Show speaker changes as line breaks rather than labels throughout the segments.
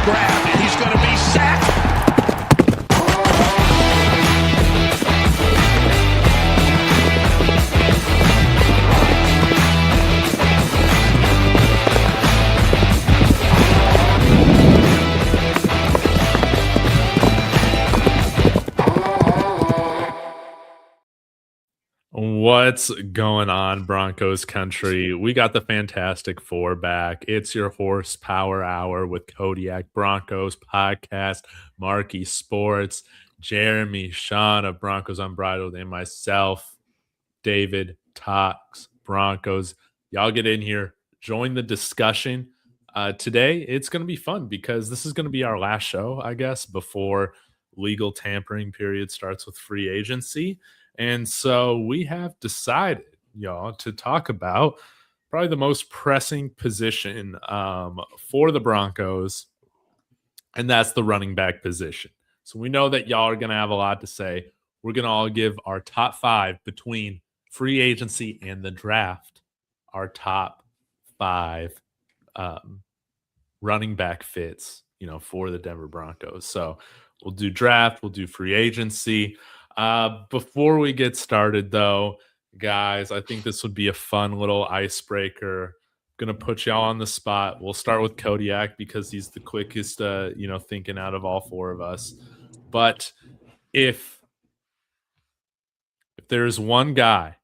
grab, and he's going to be sacked.
What's going on, Broncos country? We got the Fantastic Four back. It's your Horsepower Hour with Kodiak Broncos podcast, Marquee Sports, Jeremy, Sean of Broncos Unbridled, and myself, David Talks Broncos. Y'all get in here, join the discussion. Today, it's going to be fun because this is going to be our last show, I guess, before legal tampering period starts with free agency. And so we have decided, y'all, to talk about probably the most pressing position for the Broncos, and that's the running back position. So we know that y'all are going to have a lot to say. We're going to all give our top five between free agency and the draft, our top five running back fits, for the Denver Broncos. So we'll do draft, we'll do free agency. Before we get started, though, guys, I think this would be a fun little icebreaker. Going to put y'all on the spot. We'll start with Kodiak because he's the quickest, thinking out of all four of us. But if there's one guy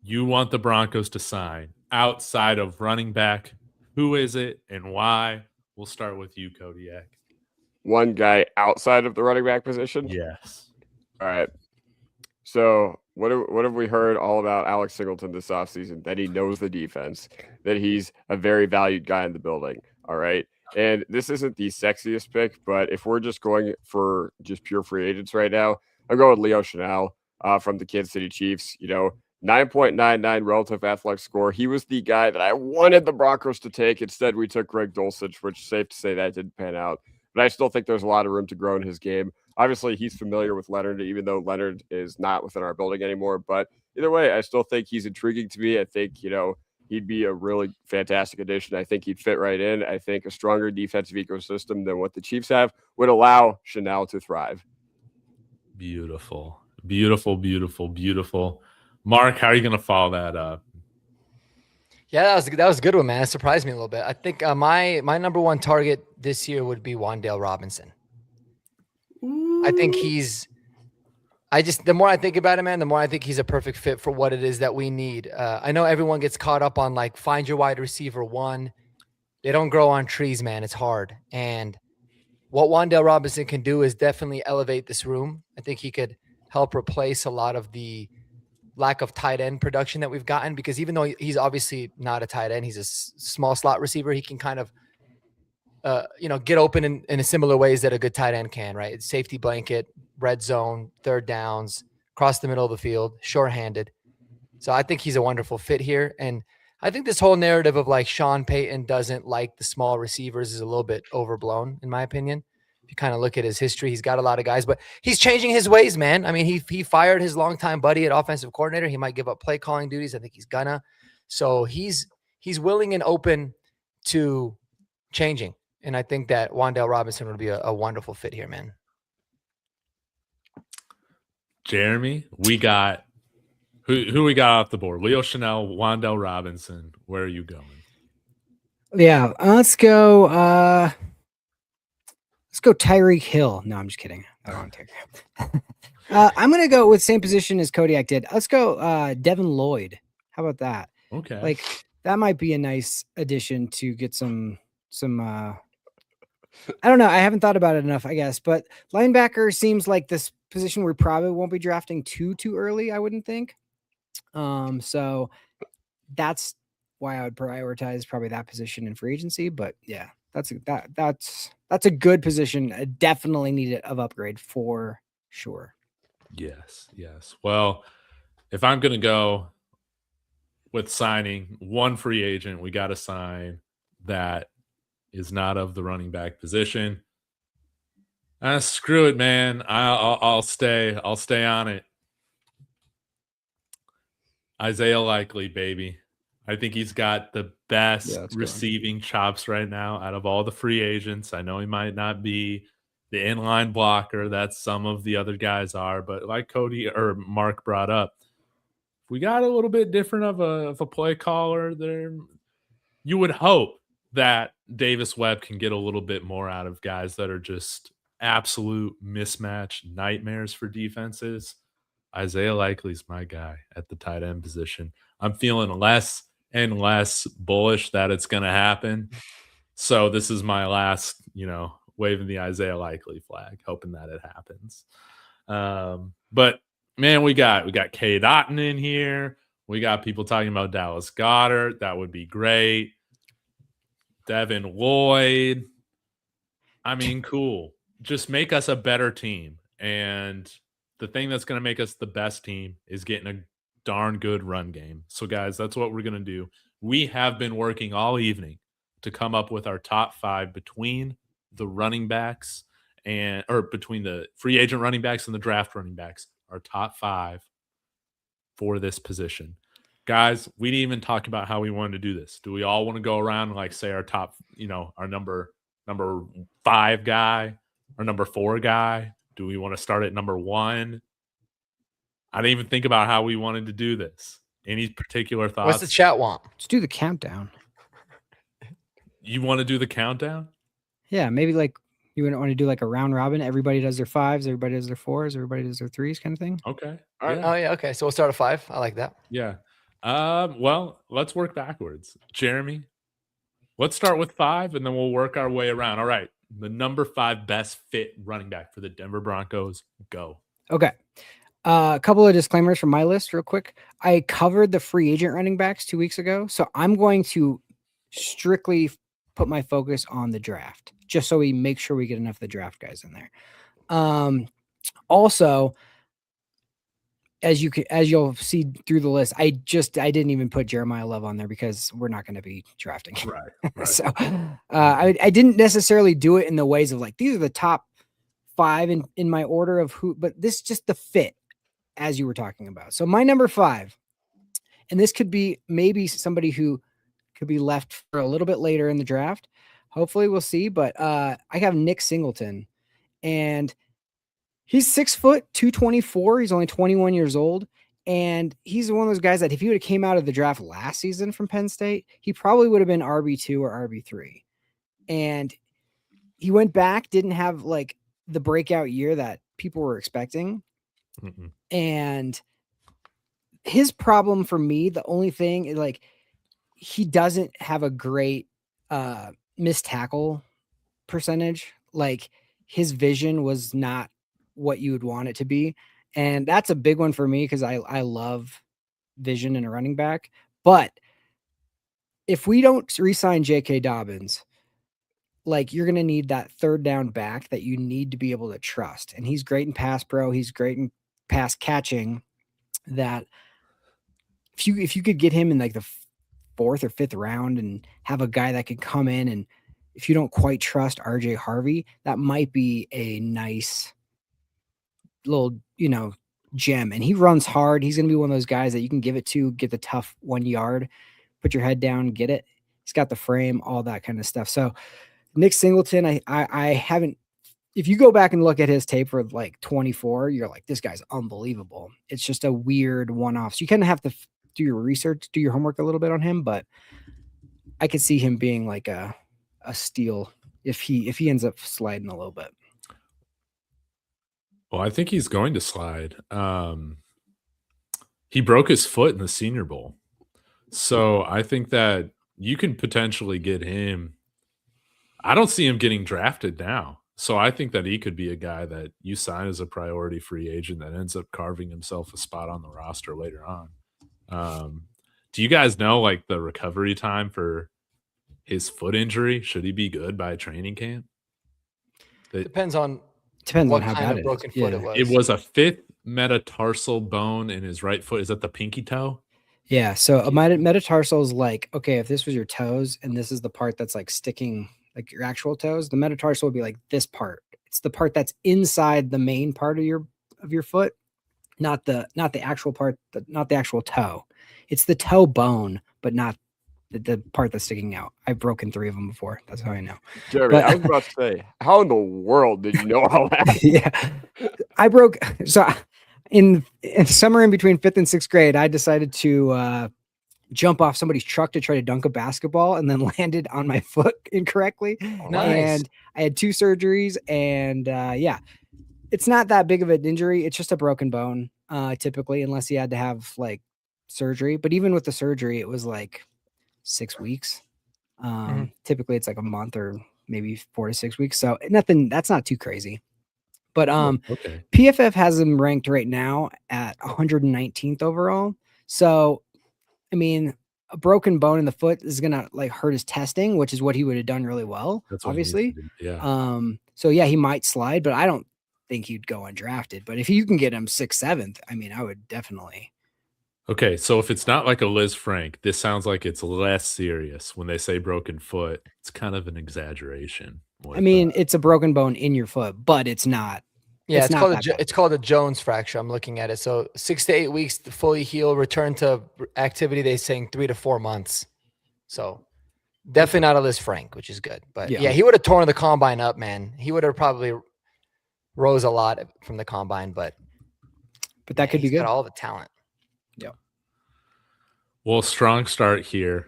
you want the Broncos to sign outside of running back, who is it and why? We'll start with you, Kodiak.
One guy outside of the running back position?
Yes.
All right. So what have we heard all about Alex Singleton this offseason? That he knows the defense, that he's a very valued guy in the building. All right. And this isn't the sexiest pick, but if we're just going for just pure free agents right now, I'm going with Leo Chenal from the Kansas City Chiefs. 9.99 relative athletic score. He was the guy that I wanted the Broncos to take. Instead, we took Greg Dulcich, which is safe to say that didn't pan out. But I still think there's a lot of room to grow in his game. Obviously, he's familiar with Leonard, even though Leonard is not within our building anymore. But either way, I still think he's intriguing to me. I think, he'd be a really fantastic addition. I think he'd fit right in. I think a stronger defensive ecosystem than what the Chiefs have would allow Chenal to thrive.
Beautiful. Beautiful, beautiful, beautiful. Mark, how are you going to follow that up?
Yeah, that was a good one, man. It surprised me a little bit. I think my number one target this year would be Wan'Dale Robinson. I think the more I think about him, man, the more I think he's a perfect fit for what it is that we need. I know everyone gets caught up on find your wide receiver one. They don't grow on trees, man. It's hard. And what Wan'Dale Robinson can do is definitely elevate this room. I think he could help replace a lot of the lack of tight end production that we've gotten, because even though he's obviously not a tight end, he's a small slot receiver. He can kind of, get open in a similar ways that a good tight end can, right? It's safety blanket, red zone, third downs, across the middle of the field, short-handed. So I think he's a wonderful fit here. And I think this whole narrative of Sean Payton doesn't like the small receivers is a little bit overblown, in my opinion. If you kind of look at his history, he's got a lot of guys, but he's changing his ways, man. I mean, he fired his longtime buddy at offensive coordinator. He might give up play calling duties. I think he's gonna. So he's willing and open to changing. And I think that Wan'Dale Robinson would be a wonderful fit here, man.
Jeremy, we got who we got off the board? Leo Chenal, Wan'Dale Robinson. Where are you going?
Yeah, let's go. Let's go Tyreek Hill. No, I'm just kidding. I don't want Tyreek. I'm gonna go with same position as Kodiak did. Let's go Devin Lloyd. How about that?
Okay.
That might be a nice addition to get some I don't know. I haven't thought about it enough, I guess. But linebacker seems like this position we probably won't be drafting too early, I wouldn't think. So that's why I would prioritize probably that position in free agency. But yeah, that's a good position. Definitely needed of upgrade for sure.
Yes. Well, if I'm gonna go with signing one free agent, we got to sign that is not of the running back position. Screw it, man. I'll stay on it. Isaiah Likely, baby. I think he's got the best
Yeah, that's a good one.
receiving chops right now out of all the free agents. I know he might not be the inline blocker that some of the other guys are, but like Cody or Mark brought up, we got a little bit different of a play caller there. You would hope that Davis Webb can get a little bit more out of guys that are just absolute mismatch nightmares for defenses. Isaiah Likely's my guy at the tight end position. I'm feeling less and less bullish that it's going to happen. So this is my last, waving the Isaiah Likely flag, hoping that it happens. But man, we got K. Dotton in here. We got people talking about Dallas Goedert. That would be great. Devin Lloyd. I mean, cool. Just make us a better team. And the thing that's going to make us the best team is getting a darn good run game. So, guys, that's what we're going to do. We have been working all evening to come up with our top 5 between the running backs or between the free agent running backs and the draft running backs, our top 5 for this position. Guys, we didn't even talk about how we wanted to do this. Do we all want to go around and like say our top, our number 5 guy or number 4 guy? Do we want to start at number 1? I didn't even think about how we wanted to do this. Any particular thoughts?
What's the chat want?
Let's do the countdown.
You want to do the countdown?
Yeah, maybe like you wouldn't want to do like a round robin. Everybody does their 5s, everybody does their 4s, everybody does their 3s kind of thing.
Okay.
All right.
Yeah.
Oh yeah, okay. So we'll start at 5. I like that.
Yeah. Well, let's work backwards. Jeremy, let's start with 5 and then we'll work our way around. All right. The number 5 best fit running back for the Denver Broncos. Go.
Okay. A couple of disclaimers from my list real quick. I covered the free agent running backs 2 weeks ago. So I'm going to strictly put my focus on the draft, just so we make sure we get enough of the draft guys in there. Also, as you'll see through the list, I didn't even put Jeremiah Love on there because we're not going to be drafting him.
Right.
So I didn't necessarily do it in the ways of like, these are the top 5 in my order of who, but this is just the fit as you were talking about. So my number 5, and this could be maybe somebody who could be left for a little bit later in the draft. Hopefully we'll see, but I have Nick Singleton, and he's 6 foot, 224. He's only 21 years old. And he's one of those guys that if he would have came out of the draft last season from Penn State, he probably would have been RB2 or RB3. And he went back, didn't have like the breakout year that people were expecting.
Mm-mm.
And his problem for me, the only thing is like, he doesn't have a great missed tackle percentage. Like his vision was not what you would want it to be. And that's a big one for me because I love vision in a running back. But if we don't re-sign J.K. Dobbins, like you're going to need that third down back that you need to be able to trust. And he's great in pass pro. He's great in pass catching. That if you could get him in like the 4th or 5th round and have a guy that could come in, and if you don't quite trust RJ Harvey, that might be a nice little, gem. And he runs hard. He's going to be one of those guys that you can give it to, get the tough 1 yard, put your head down, get it. He's got the frame, all that kind of stuff. So Nick Singleton, I haven't, if you go back and look at his tape for like 24, you're like, this guy's unbelievable. It's just a weird one-off. So you kind of have to do your research, do your homework a little bit on him, but I could see him being like a steal if he ends up sliding a little bit.
Well, I think he's going to slide. He broke his foot in the Senior Bowl. So I think that you can potentially get him. I don't see him getting drafted now. So I think that he could be a guy that you sign as a priority free agent that ends up carving himself a spot on the roster later on. Do you guys know like the recovery time for his foot injury? Should he be good by training camp?
Depends on
how
kind
bad
of
it
broken
is.
foot
Yeah.
it was.
It was a 5th metatarsal bone in his right foot. Is that the pinky toe?
Yeah. So a metatarsal is like, okay, if this was your toes and this is the part that's like sticking, like your actual toes, the metatarsal would be like this part. It's the part that's inside the main part of your foot. not the actual part, not the actual toe. It's the toe bone, but not the part that's sticking out. I've broken 3 of them before. That's how I know.
Jeremy,
But-
I was about to say, how in the world did you know all that?
Yeah, I broke. So in summer in between 5th and 6th grade, I decided to jump off somebody's truck to try to dunk a basketball, and then landed on my foot incorrectly.
Nice.
And I had 2 surgeries, and yeah, it's not that big of an injury. It's just a broken bone, typically, unless you had to have like surgery. But even with the surgery, it was like 6 weeks. Typically, it's like a month or maybe 4 to 6 weeks. So nothing. That's not too crazy. But
Okay.
PFF has him ranked right now at 119th overall. So, I mean, a broken bone in the foot is gonna like hurt his testing, which is what he would have done really well.
That's what he needs to
obviously.
do. Yeah.
So yeah, he might slide, but I don't think he'd go undrafted. But if you can get him 6th, 7th, I mean, I would definitely.
Okay, so if it's not like a Liz Frank, this sounds like it's less serious. When they say broken foot, it's kind of an exaggeration.
I mean, it's a broken bone in your foot, but it's not.
Yeah,
It's
it's
not
called
that bad.
it's called a Jones fracture. I'm looking at it. So 6 to 8 weeks to fully heal, return to activity. They're saying 3 to 4 months. So definitely not a Liz Frank, which is good. But
Yeah.
yeah, he would have torn the combine up, man. He would have probably rose a lot from the combine, but
that could be
he's
good.
got all the talent.
Well, strong start here.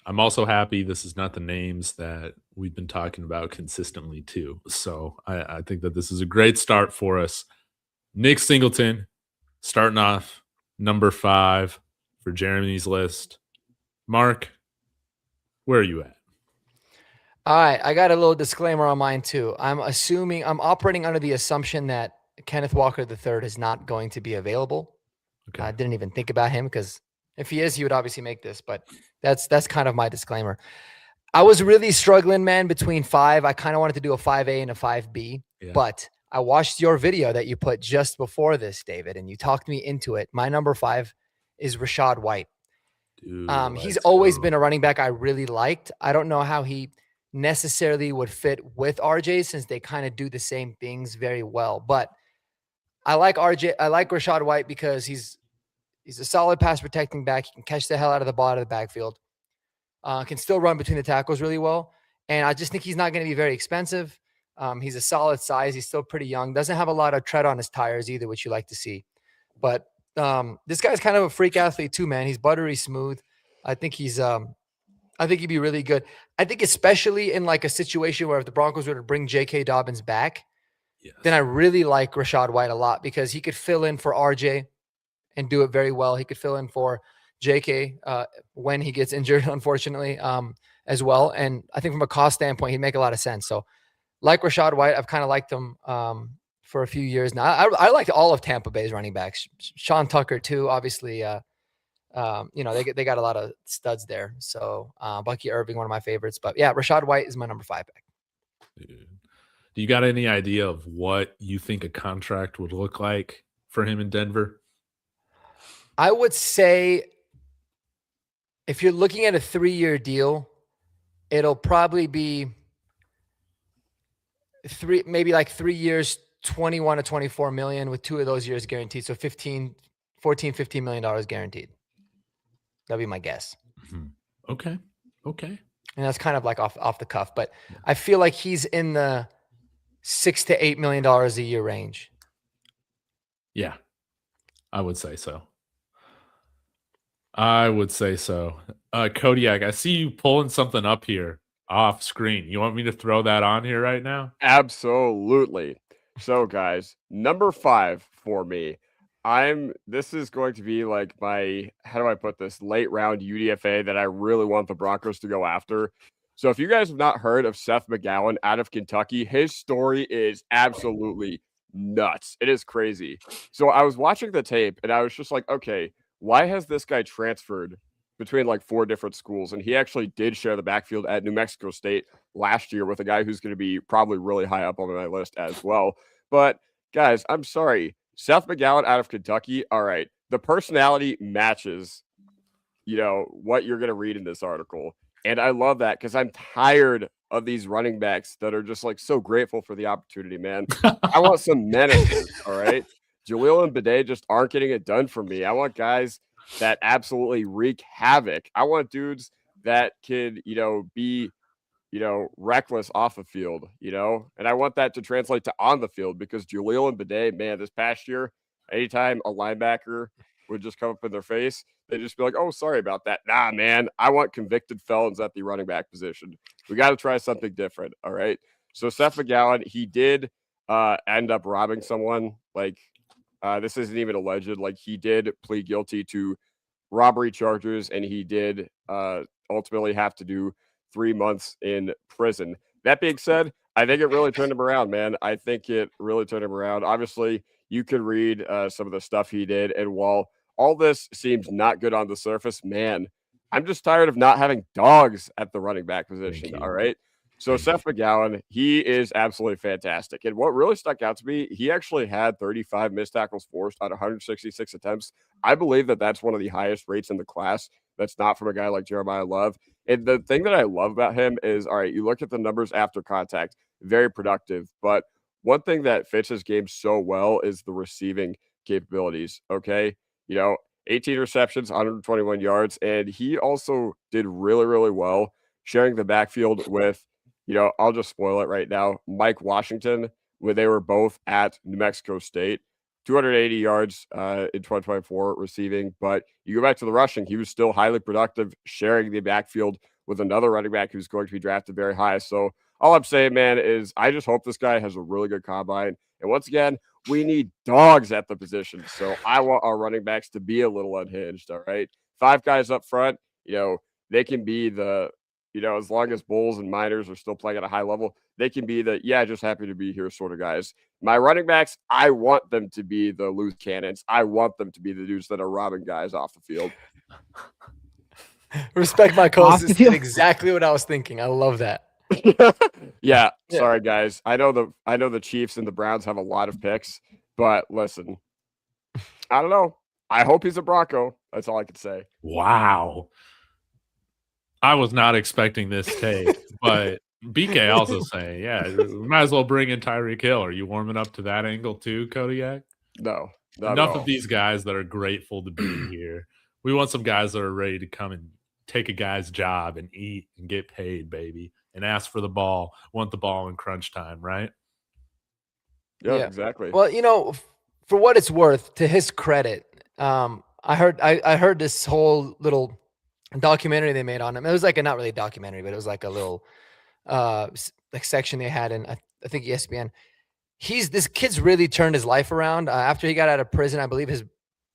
I'm also happy this is not the names that we've been talking about consistently too. So I think that this is a great start for us. Nick Singleton starting off number 5 for Jeremy's list. Mark, where are you at?
All right, I got a little disclaimer on mine too. I'm operating under the assumption that Kenneth Walker III is not going to be available.
Okay.
I didn't even think about him because if he is, he would obviously make this. But that's kind of my disclaimer. I was really struggling, man, between 5. I kind of wanted to do a 5A and a 5B,
Yeah.
but I watched your video that you put just before this, David, and you talked me into it. My number 5 is Rashad White.
Dude,
He's
let's
always
go.
been a running back I really liked. I don't know how he necessarily would fit with RJ since they kind of do the same things very well. But I like RJ. I like Rashad White because he's a solid pass protecting back. He can catch the hell out of the ball out of the backfield. Can still run between the tackles really well. And I just think he's not going to be very expensive. He's a solid size. He's still pretty young. Doesn't have a lot of tread on his tires either, which you like to see. But this guy's kind of a freak athlete too, man. He's buttery smooth. I think he'd be really good. I think especially in like a situation where if the Broncos were to bring J.K. Dobbins back,
Yes.
then I really like Rashad White a lot because he could fill in for RJ and do it very well. He could fill in for J.K. When he gets injured, unfortunately, as well. And I think from a cost standpoint, he'd make a lot of sense. So like Rashad White, I've kind of liked him for a few years now. I liked all of Tampa Bay's running backs. Sean Tucker too, obviously. They got a lot of studs there. So Bucky Irving, one of my favorites. But yeah, Rashad White is my number 5 pick.
Dude. Do you got any idea of what you think a contract would look like for him in Denver?
I would say if you're looking at a 3-year deal, it'll probably be 3 years, 21 to 24 million with 2 of those years guaranteed. So $15 million guaranteed. That'd be my guess.
Mm-hmm. Okay.
And that's kind of like off the cuff, but I feel like he's in the $6 to $8 million a year range.
Yeah, I would say so. Kodiak, I see you pulling something up here off screen. You want me to throw that on here right now?
Absolutely. So, guys, number 5 for me. This is going to be like my, how do I put this, late round UDFA that I really want the Broncos to go after. So if you guys have not heard of Seth McGowan out of Kentucky, his story is absolutely nuts. It is crazy. So I was watching the tape and I was just like, okay, why has this guy transferred between like 4 different schools? And he actually did share the backfield at New Mexico State last year with a guy who's going to be probably really high up on my list as well. But guys, I'm sorry. Seth McGowan out of Kentucky. All right. The personality matches, what you're going to read in this article. And I love that because I'm tired of these running backs that are just like so grateful for the opportunity, man. I want some menaces. All right. Jaleel and Bidet just aren't getting it done for me. I want guys that absolutely wreak havoc. I want dudes that can, be, reckless off the field, and I want that to translate to on the field because Jaleel and Bidet, man, this past year, anytime a linebacker would just come up in their face, they'd just be like, oh, sorry about that. Nah, man, I want convicted felons at the running back position. We got to try something different. All right. So Seth McGowan, he did end up robbing someone. Like, this isn't even alleged. Like, he did plead guilty to robbery charges, and he did ultimately have to do 3 months in prison. That being said, I think it really turned him around, man. I think it really turned him around. Obviously, you could read some of the stuff he did, and while all this seems not good on the surface, man, I'm just tired of not having dogs at the running back position. All right. So Seth McGowan, he is absolutely fantastic. And what really stuck out to me, he actually had 35 missed tackles forced on 166 attempts. I believe that that's one of the highest rates in the class. That's not from a guy like Jeremiah Love. And the thing that I love about him is, all right, you look at the numbers after contact, very productive. But one thing that fits his game so well is the receiving capabilities. Okay. 18 receptions, 121 yards. And he also did really, really well sharing the backfield with, I'll just spoil it right now, Mike Washington, when they were both at New Mexico State. 280 yards in 2024 receiving. But you go back to the rushing, he was still highly productive, sharing the backfield with another running back who's going to be drafted very high. So all I'm saying, man, is I just hope this guy has a really good combine. And once again, we need dogs at the position. So I want our running backs to be a little unhinged. All right. 5 guys up front, they can be the, as long as Bulls and Miners are still playing at a high level, they can be the, just happy to be here sort of guys. My running backs, I want them to be the loose cannons. I want them to be the dudes that are robbing guys off the field.
Respect my co-host. Did exactly what I was thinking. I love that.
Yeah. Sorry, guys. I know the Chiefs and the Browns have a lot of picks, but listen, I don't know. I hope he's a Bronco. That's all I can say.
Wow. I was not expecting this take, but BK also saying, we might as well bring in Tyreek Hill. Are you warming up to that angle too, Kodiak?
No.
Enough of these guys that are grateful to be here. We want some guys that are ready to come and take a guy's job and eat and get paid, baby, and ask for the ball, want the ball in crunch time, right?
Yeah, exactly.
Well, for what it's worth, to his credit, I heard this whole little documentary they made on him. It was like not really a documentary, but it was like a little section they had in I think ESPN. This kid's really turned his life around after he got out of prison. I believe his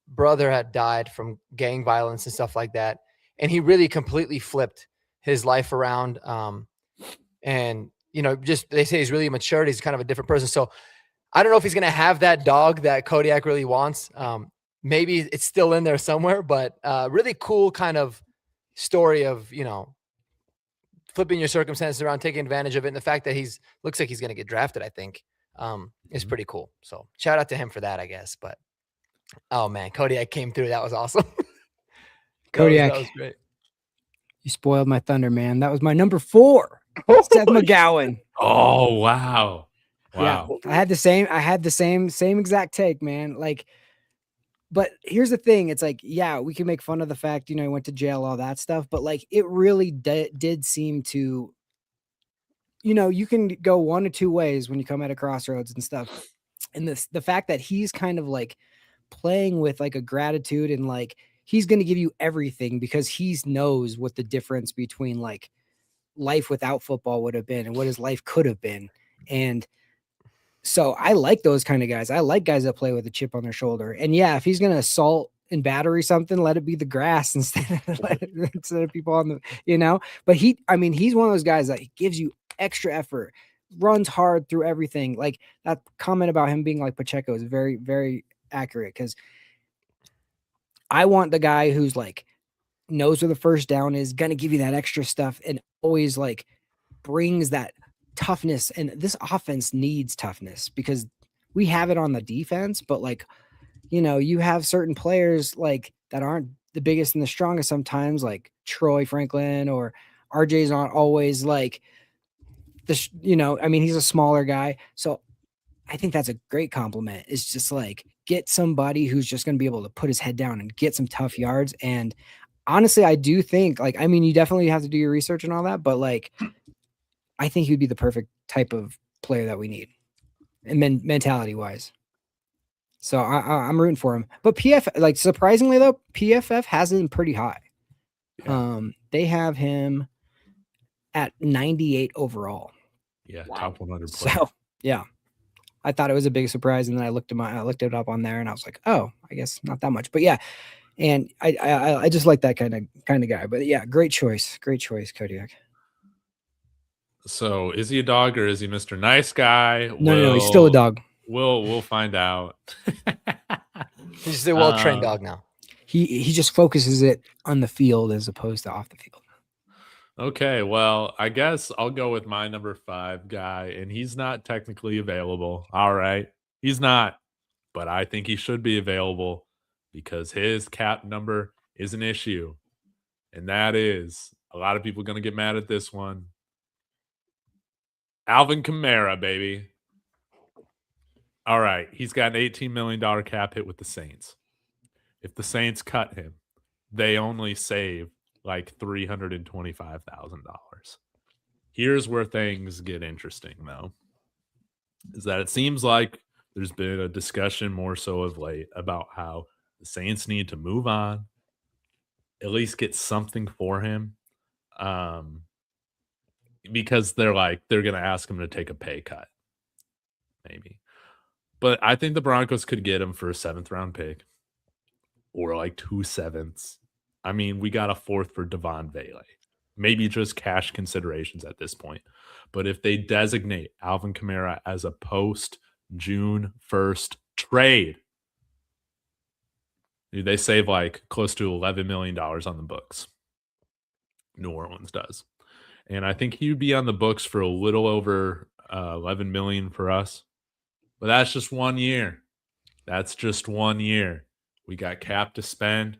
brother had died from gang violence and stuff like that, and he really completely flipped his life around. And just they say he's really matured. He's kind of a different person. So I don't know if he's gonna have that dog that Kodiak really wants. Maybe it's still in there somewhere, but really cool kind of story of flipping your circumstances around, taking advantage of it, and the fact that looks like he's going to get drafted, I think, is pretty cool. So shout out to him for that, I guess. But oh man, Kodiak came through. That was awesome.
Kodiak,
that was great.
You spoiled my thunder, man. That was my number 4, Seth McGowan.
Oh wow.
Yeah, I had the same exact take, man. Like. But here's the thing. It's like, we can make fun of the fact, he went to jail, all that stuff. But like, it really did seem to, you can go one of two ways when you come at a crossroads and stuff. And the fact that he's kind of like playing with like a gratitude and like, he's going to give you everything because he knows what the difference between like life without football would have been and what his life could have been. And so I like those kind of guys. I like guys that play with a chip on their shoulder. And if he's going to assault and battery something, let it be the grass instead of people on the, but he's one of those guys that gives you extra effort, runs hard through everything. Like that comment about him being like Pacheco is very, very accurate. Cause I want the guy who's like knows where the first down is, going to give you that extra stuff and always like brings that toughness. And this offense needs toughness because we have it on the defense, but like, you have certain players like that aren't the biggest and the strongest sometimes, like Troy Franklin or RJ's not always like he's a smaller guy. So I think that's a great compliment. It's just like get somebody who's just going to be able to put his head down and get some tough yards. And honestly, I do think, like, I mean, you definitely have to do your research and all that, but like, I think he would be the perfect type of player that we need, and mentality wise. So I'm rooting for him. But like, surprisingly though, PFF has him pretty high.
Yeah.
They have him at 98 overall.
Yeah, top 100 player.
So yeah, I thought it was a big surprise, and then I looked it up on there, and I was like, oh, I guess not that much, but yeah. And I just like that kind of guy. But yeah, great choice, Kodiak.
So is he a dog or is he Mr. Nice Guy?
No, he's still a dog.
We'll find out.
He's a well-trained dog now.
He just focuses it on the field as opposed to off the field.
Okay, well, I guess I'll go with my number 5 guy, and he's not technically available. All right, he's not, but I think he should be available because his cap number is an issue, and that is a lot of people going to get mad at this one. Alvin Kamara, baby. All right, he's got an $18 million cap hit with the Saints. If the Saints cut him, they only save like $325,000. Here's where things get interesting, though, is that it seems like there's been a discussion more so of late about how the Saints need to move on, at least get something for him, because they're going to ask him to take a pay cut, maybe. But I think the Broncos could get him for a 7th-round pick or like 2 7ths. I mean, we got a 4th for Devon Vele. Maybe just cash considerations at this point. But if they designate Alvin Kamara as a post-June 1st trade, they save like close to $11 million on the books. New Orleans does. And I think he would be on the books for a little over $11 million for us. But that's just 1 year. That's just 1 year. We got cap to spend.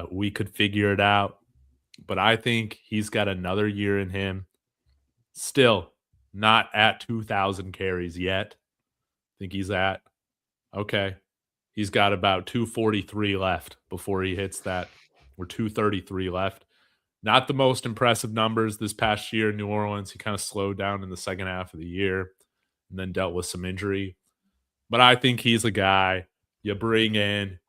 We could figure it out. But I think he's got another year in him. Still not at 2,000 carries yet. I think he's at, okay, he's got about 243 left before he hits that, or 233 left. Not the most impressive numbers this past year in New Orleans. He kind of slowed down in the second half of the year and then dealt with some injury. But I think he's a guy you bring in.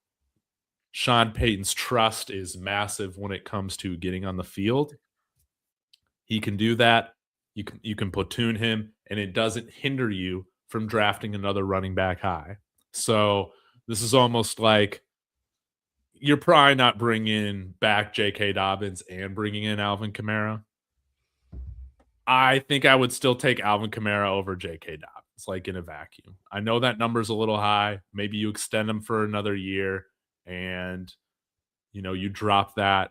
Sean Payton's trust is massive when it comes to getting on the field. He can do that. You can platoon him, and it doesn't hinder you from drafting another running back high. So this is almost like you're probably not bringing back J.K. Dobbins and bringing in Alvin Kamara. I think I would still take Alvin Kamara over J.K. Dobbins, like in a vacuum. I know that number's a little high. Maybe you extend him for another year and, you drop that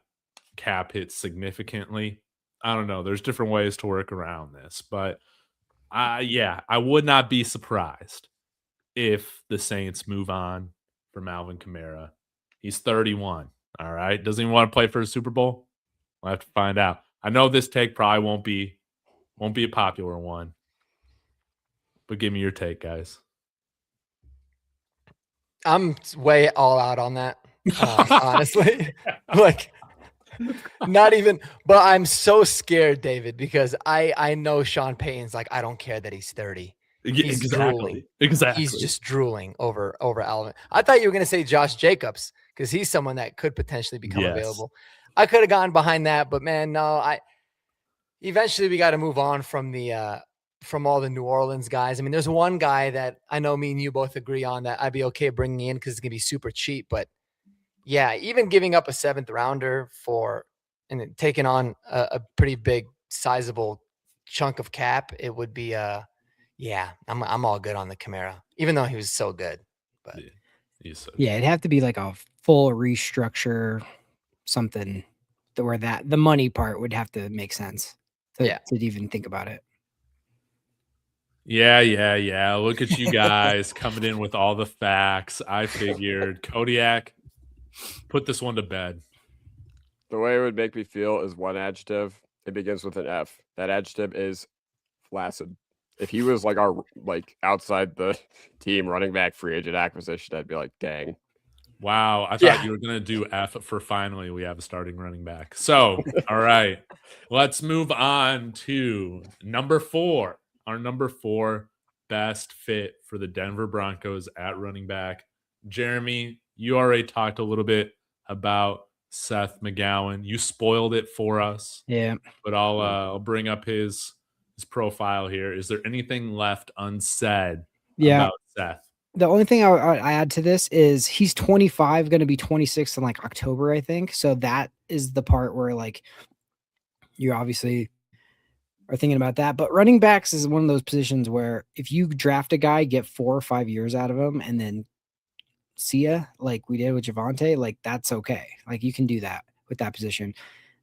cap hit significantly. I don't know. There's different ways to work around this. But, I would not be surprised if the Saints move on from Alvin Kamara. He's 31, all right? Doesn't even want to play for a Super Bowl? We'll have to find out. I know this take probably won't be a popular one. But give me your take, guys.
I'm way all out on that, honestly. Like, not even, but I'm so scared, David, because I know Sean Payton's like, I don't care that he's 30. He's drooling.
Exactly.
He's just drooling over Alvin. I thought you were going to say Josh Jacobs because he's someone that could potentially become available. I could have gone behind that, but man, no. Eventually we got to move on from all the New Orleans guys. I mean, there's one guy that I know me and you both agree on that I'd be okay bringing in because it's going to be super cheap. But yeah, even giving up a 7th rounder and then taking on a pretty big, sizable chunk of cap, it would be I'm all good on the Kamara, even though he was so good. But
it'd have to be like a full restructure, something where the money part would have to make sense to even think about it.
Yeah. Look at you guys coming in with all the facts. I figured. Kodiak, put this one to bed.
The way it would make me feel is one adjective. It begins with an F. That adjective is flaccid. If he was like our outside the team running back free agent acquisition, I'd be like, dang.
Wow, I thought
Yeah.
you were going to do F for finally we have a starting running back. So, all right, let's move on to number 4. Our number 4 best fit for the Denver Broncos at running back. Jeremy, you already talked a little bit about Seth McGowan. You spoiled it for us,
Yeah.
but I'll bring up his profile here. Is there anything left unsaid about Seth?
The only thing I add to this is he's 25, going to be 26 in like October, I think. So that is the part where like you obviously are thinking about that. But running backs is one of those positions where if you draft a guy, get 4 or 5 years out of him, and then see ya, like we did with Javonte, like that's okay. Like you can do that with that position,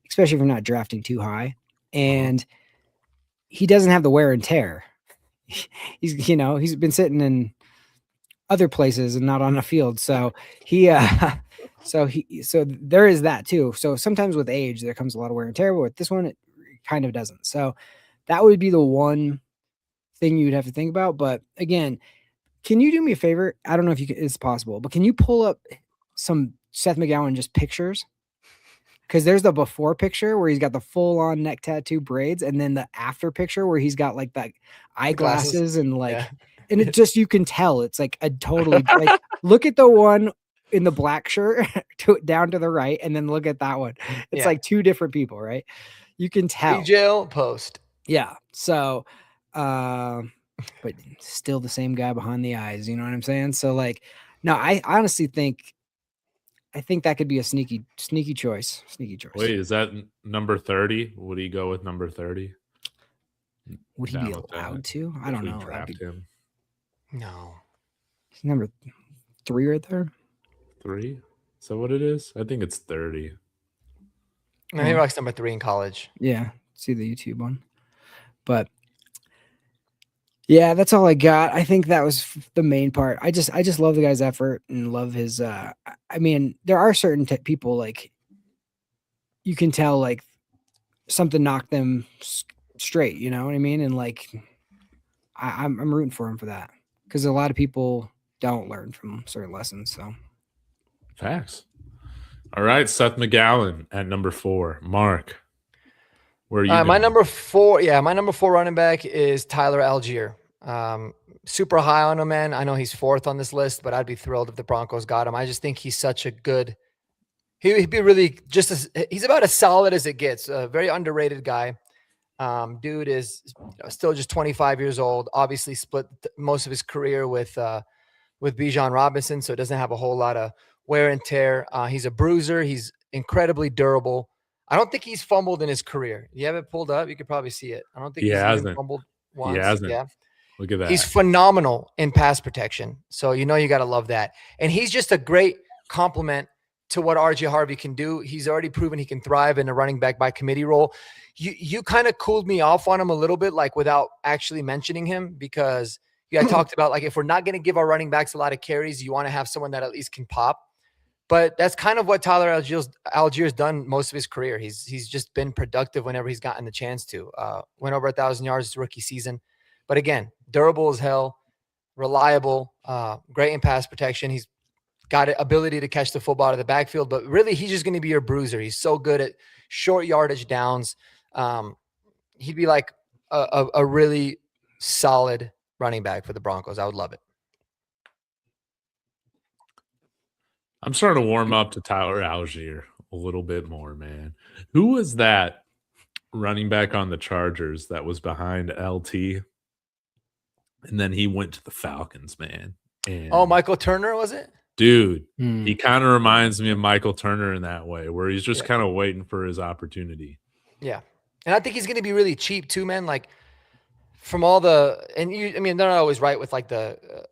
especially if you're not drafting too high. And he doesn't have the wear and tear. He's been sitting in other places and not on a field. So so there is that too. So sometimes with age, there comes a lot of wear and tear, but with this one, it kind of doesn't. So that would be the one thing you'd have to think about. But again, can you do me a favor? I don't know if it's possible, but can you pull up some Seth McGowan just pictures? Because there's the before picture where he's got the full on neck tattoo braids, and then the after picture where he's got like that eyeglasses and like, and it just, you can tell it's like a totally like, look at the one in the black shirt down to the right, and then look at that one. It's like two different people, right? You can tell.
Jail post.
Yeah. So, but still the same guy behind the eyes. You know what I'm saying? So like, no, I honestly think that could be a sneaky choice. Sneaky choice.
Wait, is that number 30? Would he go with number 30?
Would he be allowed to? I don't know.
Draft him.
No.
He's number 3 right there.
3? Is that what it is? I think it's 30.
No, he rocks number 3 in college.
Yeah. See the YouTube one. But yeah, that's all I got. I think that was the main part. I just love the guy's effort and love his I mean, there are certain people like you can tell like something knocked them straight, you know what I mean? And like I'm rooting for him for that, because a lot of people don't learn from certain lessons. So
facts. All right, Seth McGowan at number 4. Mark, where are you?
My number 4, my number 4 running back is Tyler Algier. Super high on him, man. I know he's 4th on this list, but I'd be thrilled if the Broncos got him. I just think he's such a good. He'd be really he's about as solid as it gets. A very underrated guy. Dude is still just 25 years old. Obviously, split most of his career with Bijan Robinson, so it doesn't have a whole lot of wear and tear. He's a bruiser. He's incredibly durable. I don't think he's fumbled in his career. You have it pulled up. You could probably see it. I don't think he's even fumbled once.
He hasn't.
Yeah.
Look at that.
He's phenomenal in pass protection. So you got to love that. And he's just a great complement to what RJ Harvey can do. He's already proven he can thrive in a running back by committee role. You kind of cooled me off on him a little bit, like without actually mentioning him, because I talked about like, if we're not going to give our running backs a lot of carries, you want to have someone that at least can pop. But that's kind of what Tyler Algier's done most of his career. He's just been productive whenever he's gotten the chance to. Went over 1,000 yards his rookie season. But again, durable as hell, reliable, great in pass protection. He's got an ability to catch the football out of the backfield, but really he's just going to be your bruiser. He's so good at short yardage downs. He'd be like a really solid running back for the Broncos. I would love it.
I'm starting to warm up to Tyler Algier a little bit more, man. Who was that running back on the Chargers that was behind LT? And then he went to the Falcons, man. And
Michael Turner, was it?
Dude, he kind of reminds me of Michael Turner in that way, where he's just kind of waiting for his opportunity.
Yeah. And I think he's going to be really cheap too, man. Like from all the, and they're not always right with like the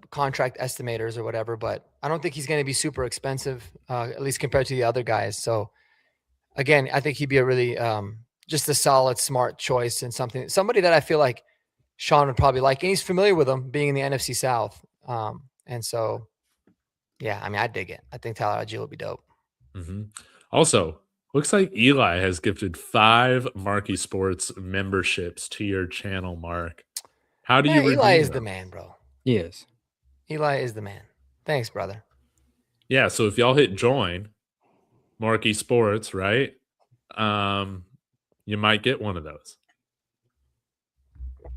contract estimators or whatever, but I don't think he's going to be super expensive, at least compared to the other guys. So again, I think he'd be a really, just a solid, smart choice and somebody that I feel like Sean would probably like, and he's familiar with him being in the NFC South. And so, yeah, I dig it. I think Tyler Algier will be dope.
Mm-hmm. Also, looks like Eli has gifted 5 Marquee Sports memberships to your channel, Mark. How do you
Eli
redeem
is the
them?
man, bro.
He is.
Eli is the man. Thanks, brother.
Yeah, so if y'all hit join Marquee Sports, right? You might get one of those,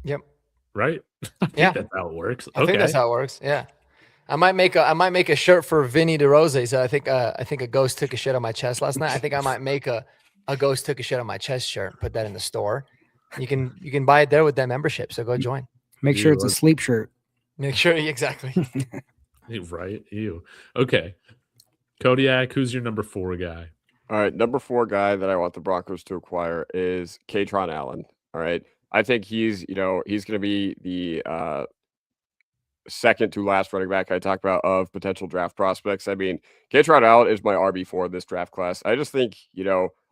Yep.
right? I think
Yeah.
that's how it works.
I think that's how it works. Yeah. I might make a shirt for Vinny DeRose. So I think a ghost took a shit on my chest last night. I think I might make a ghost took a shit on my chest shirt, put that in the store. You can buy it there with that membership. So go join.
Make sure it's a sleep shirt.
Make sure exactly.
Right. Ew. Okay. Kodiak, who's your number 4 guy?
All right, number 4 guy that I want the Broncos to acquire is Katron Allen. All right, I think he's going to be the second to last running back I talk about of potential draft prospects. I mean, Katron Allen is my RB4 in this draft class. I just think,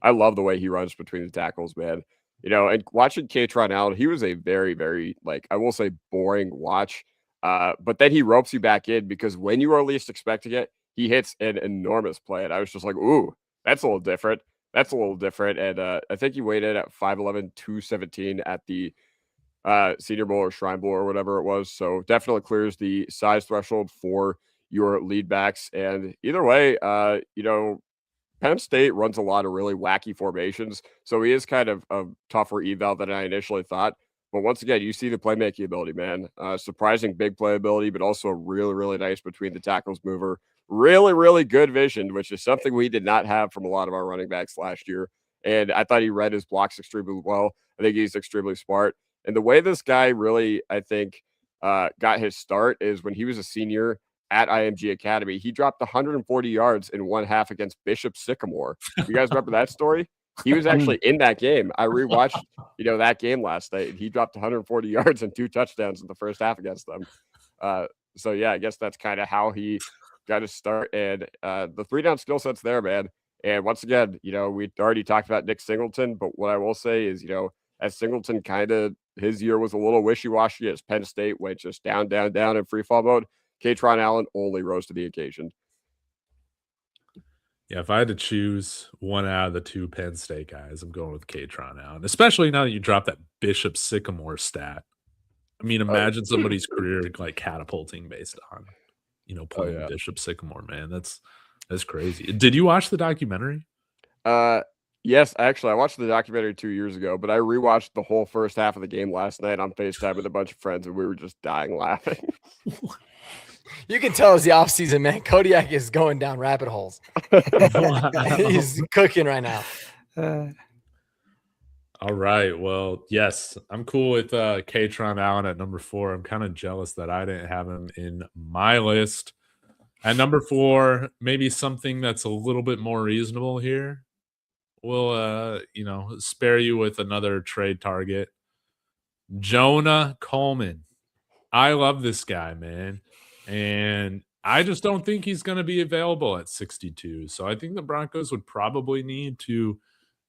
I love the way he runs between the tackles, man. And watching Katron Allen, he was a very, very, I will say, boring watch. But then he ropes you back in because when you are least expecting it, he hits an enormous play. And I was just like, ooh, that's a little different. That's a little different. And I think he weighed in at 5'11", 217 at the Senior Bowl or Shrine Bowl or whatever it was. So definitely clears the size threshold for your lead backs. And either way, Penn State runs a lot of really wacky formations. So he is kind of a tougher eval than I initially thought. But once again, you see the playmaking ability, man. Surprising big playability, but also really, really nice between the tackles mover. Really, really good vision, which is something we did not have from a lot of our running backs last year. And I thought he read his blocks extremely well. I think he's extremely smart. And the way this guy really, I think, got his start is when he was a senior at IMG Academy. He dropped 140 yards in one half against Bishop Sycamore. You guys remember that story? He was actually in that game. I rewatched, that game last night, and he dropped 140 yards and 2 touchdowns in the first half against them. So yeah, I guess that's kind of how he got his start. And the 3-down skill set's there, man. And once again, we already talked about Nick Singleton, but what I will say is, as Singleton his year was a little wishy-washy as Penn State went just down, down, down in free fall mode. Katron Allen only rose to the occasion.
Yeah, if I had to choose one out of the 2 Penn State guys, I'm going with Katron Allen, especially now that you dropped that Bishop Sycamore stat. I mean, imagine somebody's career catapulting based on, playing Bishop Sycamore, man. That's crazy. Did you watch the documentary?
Yes, actually, I watched the documentary 2 years ago, but I rewatched the whole first half of the game last night on FaceTime with a bunch of friends, and we were just dying laughing.
You can tell it's the offseason, man. Kodiak is going down rabbit holes. He's cooking right now.
All right. Well, yes, I'm cool with Katron Allen at number 4. I'm kind of jealous that I didn't have him in my list. At number 4, maybe something that's a little bit more reasonable here. We'll, spare you with another trade target. Jonah Coleman. I love this guy, man. And I just don't think he's going to be available at 62. So I think the Broncos would probably need to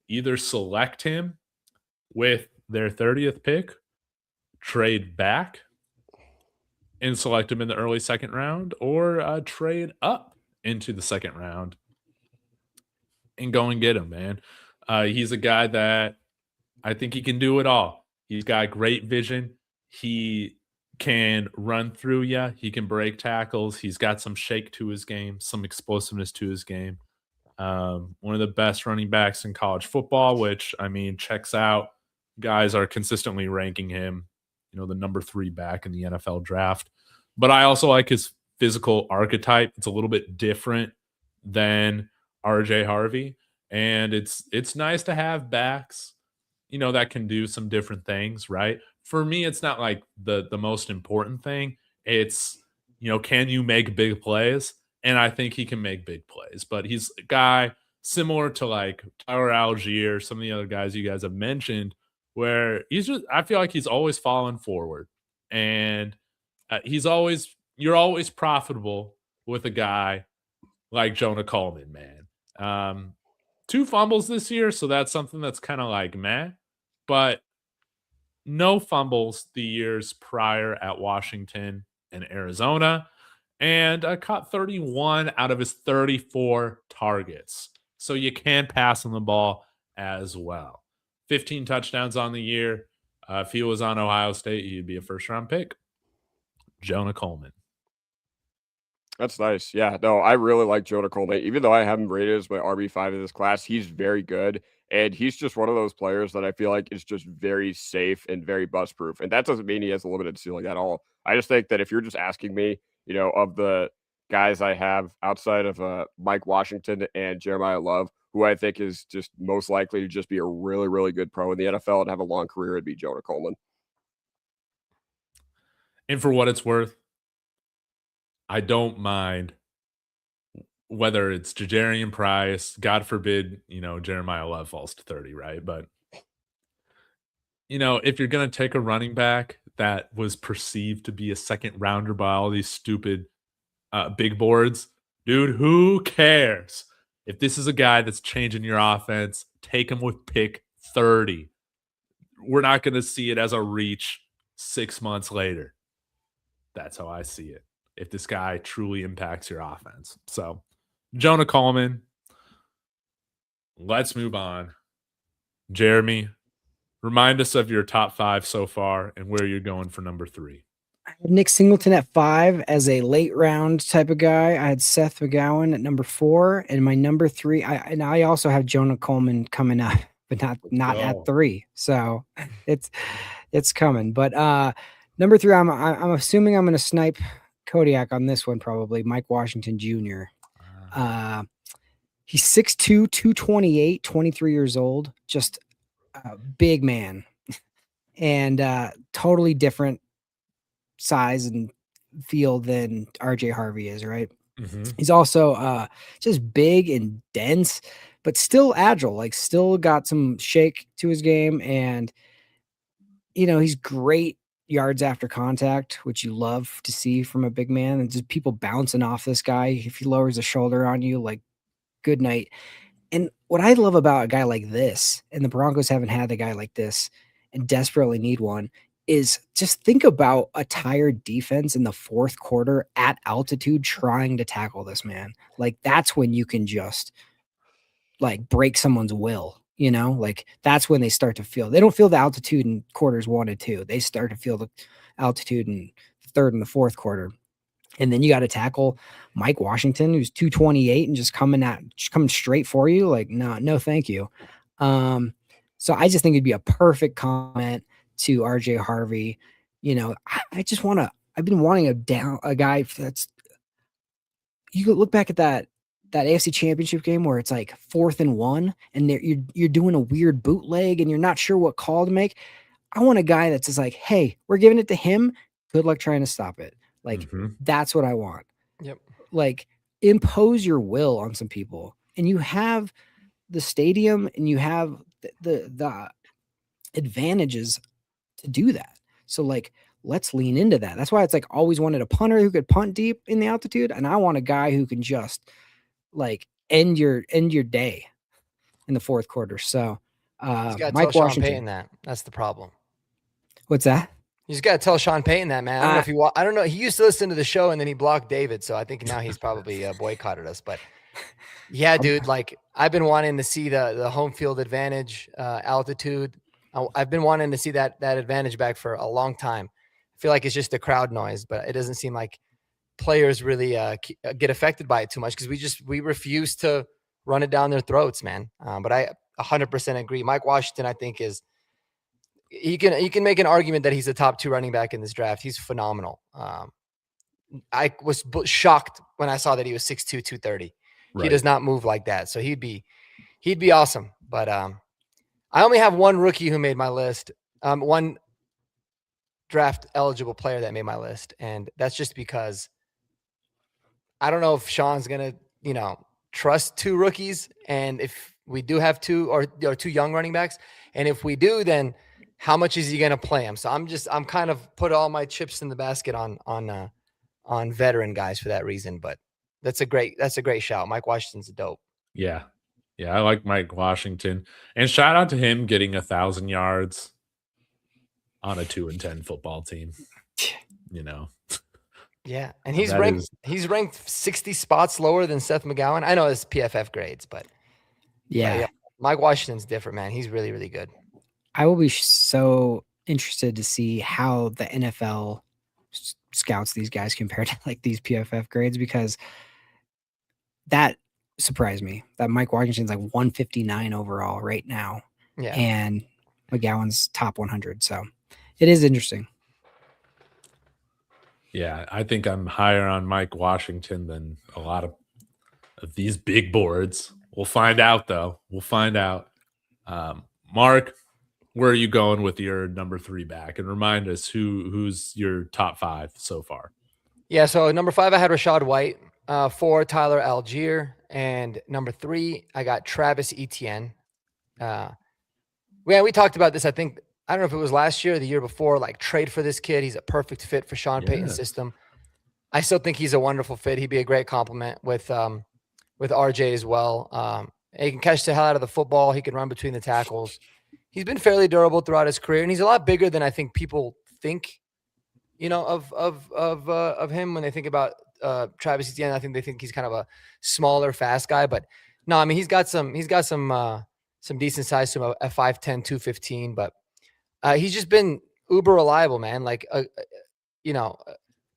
either select him with their 30th pick, trade back, and select him in the early second round, or trade up into the second round and go and get him, man. He's a guy that I think he can do it all. He's got great vision. He can run through you. He can break tackles. He's got some shake to his game, some explosiveness to his game. One of the best running backs in college football, which, checks out. Guys are consistently ranking him, the number 3 back in the NFL draft. But I also like his physical archetype. It's a little bit different than RJ Harvey. And it's nice to have backs, that can do some different things, right? For me, it's not like the most important thing. It's, can you make big plays? And I think he can make big plays. But he's a guy similar to like Tyler Algier, some of the other guys you guys have mentioned, where I feel like he's always falling forward. And you're always profitable with a guy like Jonah Coleman, man. 2 fumbles this year, so that's something that's kind of like meh. But no fumbles the years prior at Washington and Arizona. And caught 31 out of his 34 targets. So you can pass on the ball as well. 15 touchdowns on the year. If he was on Ohio State, he'd be a first-round pick. Jonah Coleman.
That's nice. Yeah, no, I really like Jonah Coleman. Even though I have him rated as my RB5 in this class, he's very good. And he's just one of those players that I feel like is just very safe and very bust proof. And that doesn't mean he has a limited ceiling at all. I just think that if you're just asking me, of the guys I have outside of Mike Washington and Jeremiah Love, who I think is just most likely to just be a really, really good pro in the NFL and have a long career, it'd be Jonah Coleman.
And for what it's worth, I don't mind whether it's Jajarian Price, God forbid, Jeremiah Love falls to 30, right? But, if you're going to take a running back that was perceived to be a second rounder by all these stupid big boards, dude, who cares? If this is a guy that's changing your offense, take him with pick 30. We're not going to see it as a reach 6 months later. That's how I see it. If this guy truly impacts your offense. So, Jonah Coleman, let's move on. Jeremy, remind us of your top 5 so far and where you're going for number 3.
I had Nick Singleton at 5 as a late round type of guy. I had Seth McGowan at number 4, and my number 3. I also have Jonah Coleman coming up, but not at 3. So it's coming. But number 3, I'm assuming I'm going to snipe Kodiak on this one, probably Mike Washington Jr. He's 6'2", 228, 23 years old, just a big man, and totally different size and feel than RJ Harvey is, right?
Mm-hmm.
He's also just big and dense, but still agile, like still got some shake to his game. And, he's great yards after contact, which you love to see from a big man, and just people bouncing off this guy. If he lowers a shoulder on you, like, good night. And what I love about a guy like this, and the Broncos haven't had a guy like this and desperately need one, is just think about a tired defense in the fourth quarter at altitude trying to tackle this man. Like, that's when you can just like break someone's will, like that's when they start to feel, they don't feel the altitude in quarters 1 and 2. They start to feel the altitude in the third and the fourth quarter. And then you got to tackle Mike Washington, who's 228 and just coming straight for you. Like, no, thank you. So I just think it'd be a perfect comment to RJ Harvey. I just I've been wanting a guy that's, you could look back at that AFC Championship game where it's like 4th and 1 and you're doing a weird bootleg and you're not sure what call to make. I want a guy that's just like, hey, we're giving it to him. Good luck trying to stop it. Like, That's what I want.
Yep.
Like, impose your will on some people, and you have the stadium and you have the advantages to do that. So like, let's lean into that. That's why it's like always wanted a punter who could punt deep in the altitude. And I want a guy who can just like end your day in the fourth quarter. So Mike Washington.
That's the problem.
What's that?
You just got to tell Sean Payton that, man. I don't know. He used to listen to the show and then he blocked David. So I think now he's probably boycotted us, but yeah, dude, like I've been wanting to see the home field advantage, altitude. I've been wanting to see that advantage back for a long time. I feel like it's just the crowd noise, but it doesn't seem like players really get affected by it too much because we refuse to run it down their throats, man. But I 100% agree. Mike Washington, I think, is you can make an argument that he's a top 2 running back in this draft. He's phenomenal. I was shocked when I saw that he was 6'2", 230. Right. He does not move like that, so he'd be awesome. But I only have one rookie who made my list, one draft eligible player that made my list, and that's just because I don't know if Sean's gonna trust 2 rookies, and if we do have 2 or 2 young running backs, and if we do, then how much is he gonna play him? So I'm kind of put all my chips in the basket on veteran guys for that reason. But that's a great shout. Mike Washington's a dope.
Yeah, I like Mike Washington, and shout out to him getting 1,000 yards on a 2-10 football team.
Yeah, and he's ranked 60 spots lower than Seth McGowan. I know it's PFF grades, but yeah, Mike Washington's different, man. He's really, really good.
I will be so interested to see how the NFL scouts these guys compared to like these PFF grades, because that surprised me that Mike Washington's like 159 overall right now.
Yeah.
And McGowan's top 100. So it is interesting.
Yeah, I think I'm higher on Mike Washington than a lot of these big boards. We'll find out, though. We'll find out. Mark, where are you going with your number 3 back? And remind us who's your top 5 so far.
Yeah, so number 5, I had Rachaad White. 4, Tyler Algier. And number 3, I got Travis Etienne. We talked about this, I think, I don't know if it was last year or the year before, like trade for this kid. He's a perfect fit for Sean Payton's system. I still think he's a wonderful fit. He'd be a great compliment with RJ as well. He can catch the hell out of the football. He can run between the tackles. He's been fairly durable throughout his career, and he's a lot bigger than I think people think, of him when they think about Travis Etienne. I think they think he's kind of a smaller, fast guy, but no, I mean, he's got some decent size to him at 5'10", 215, but he's just been uber reliable, man. Like,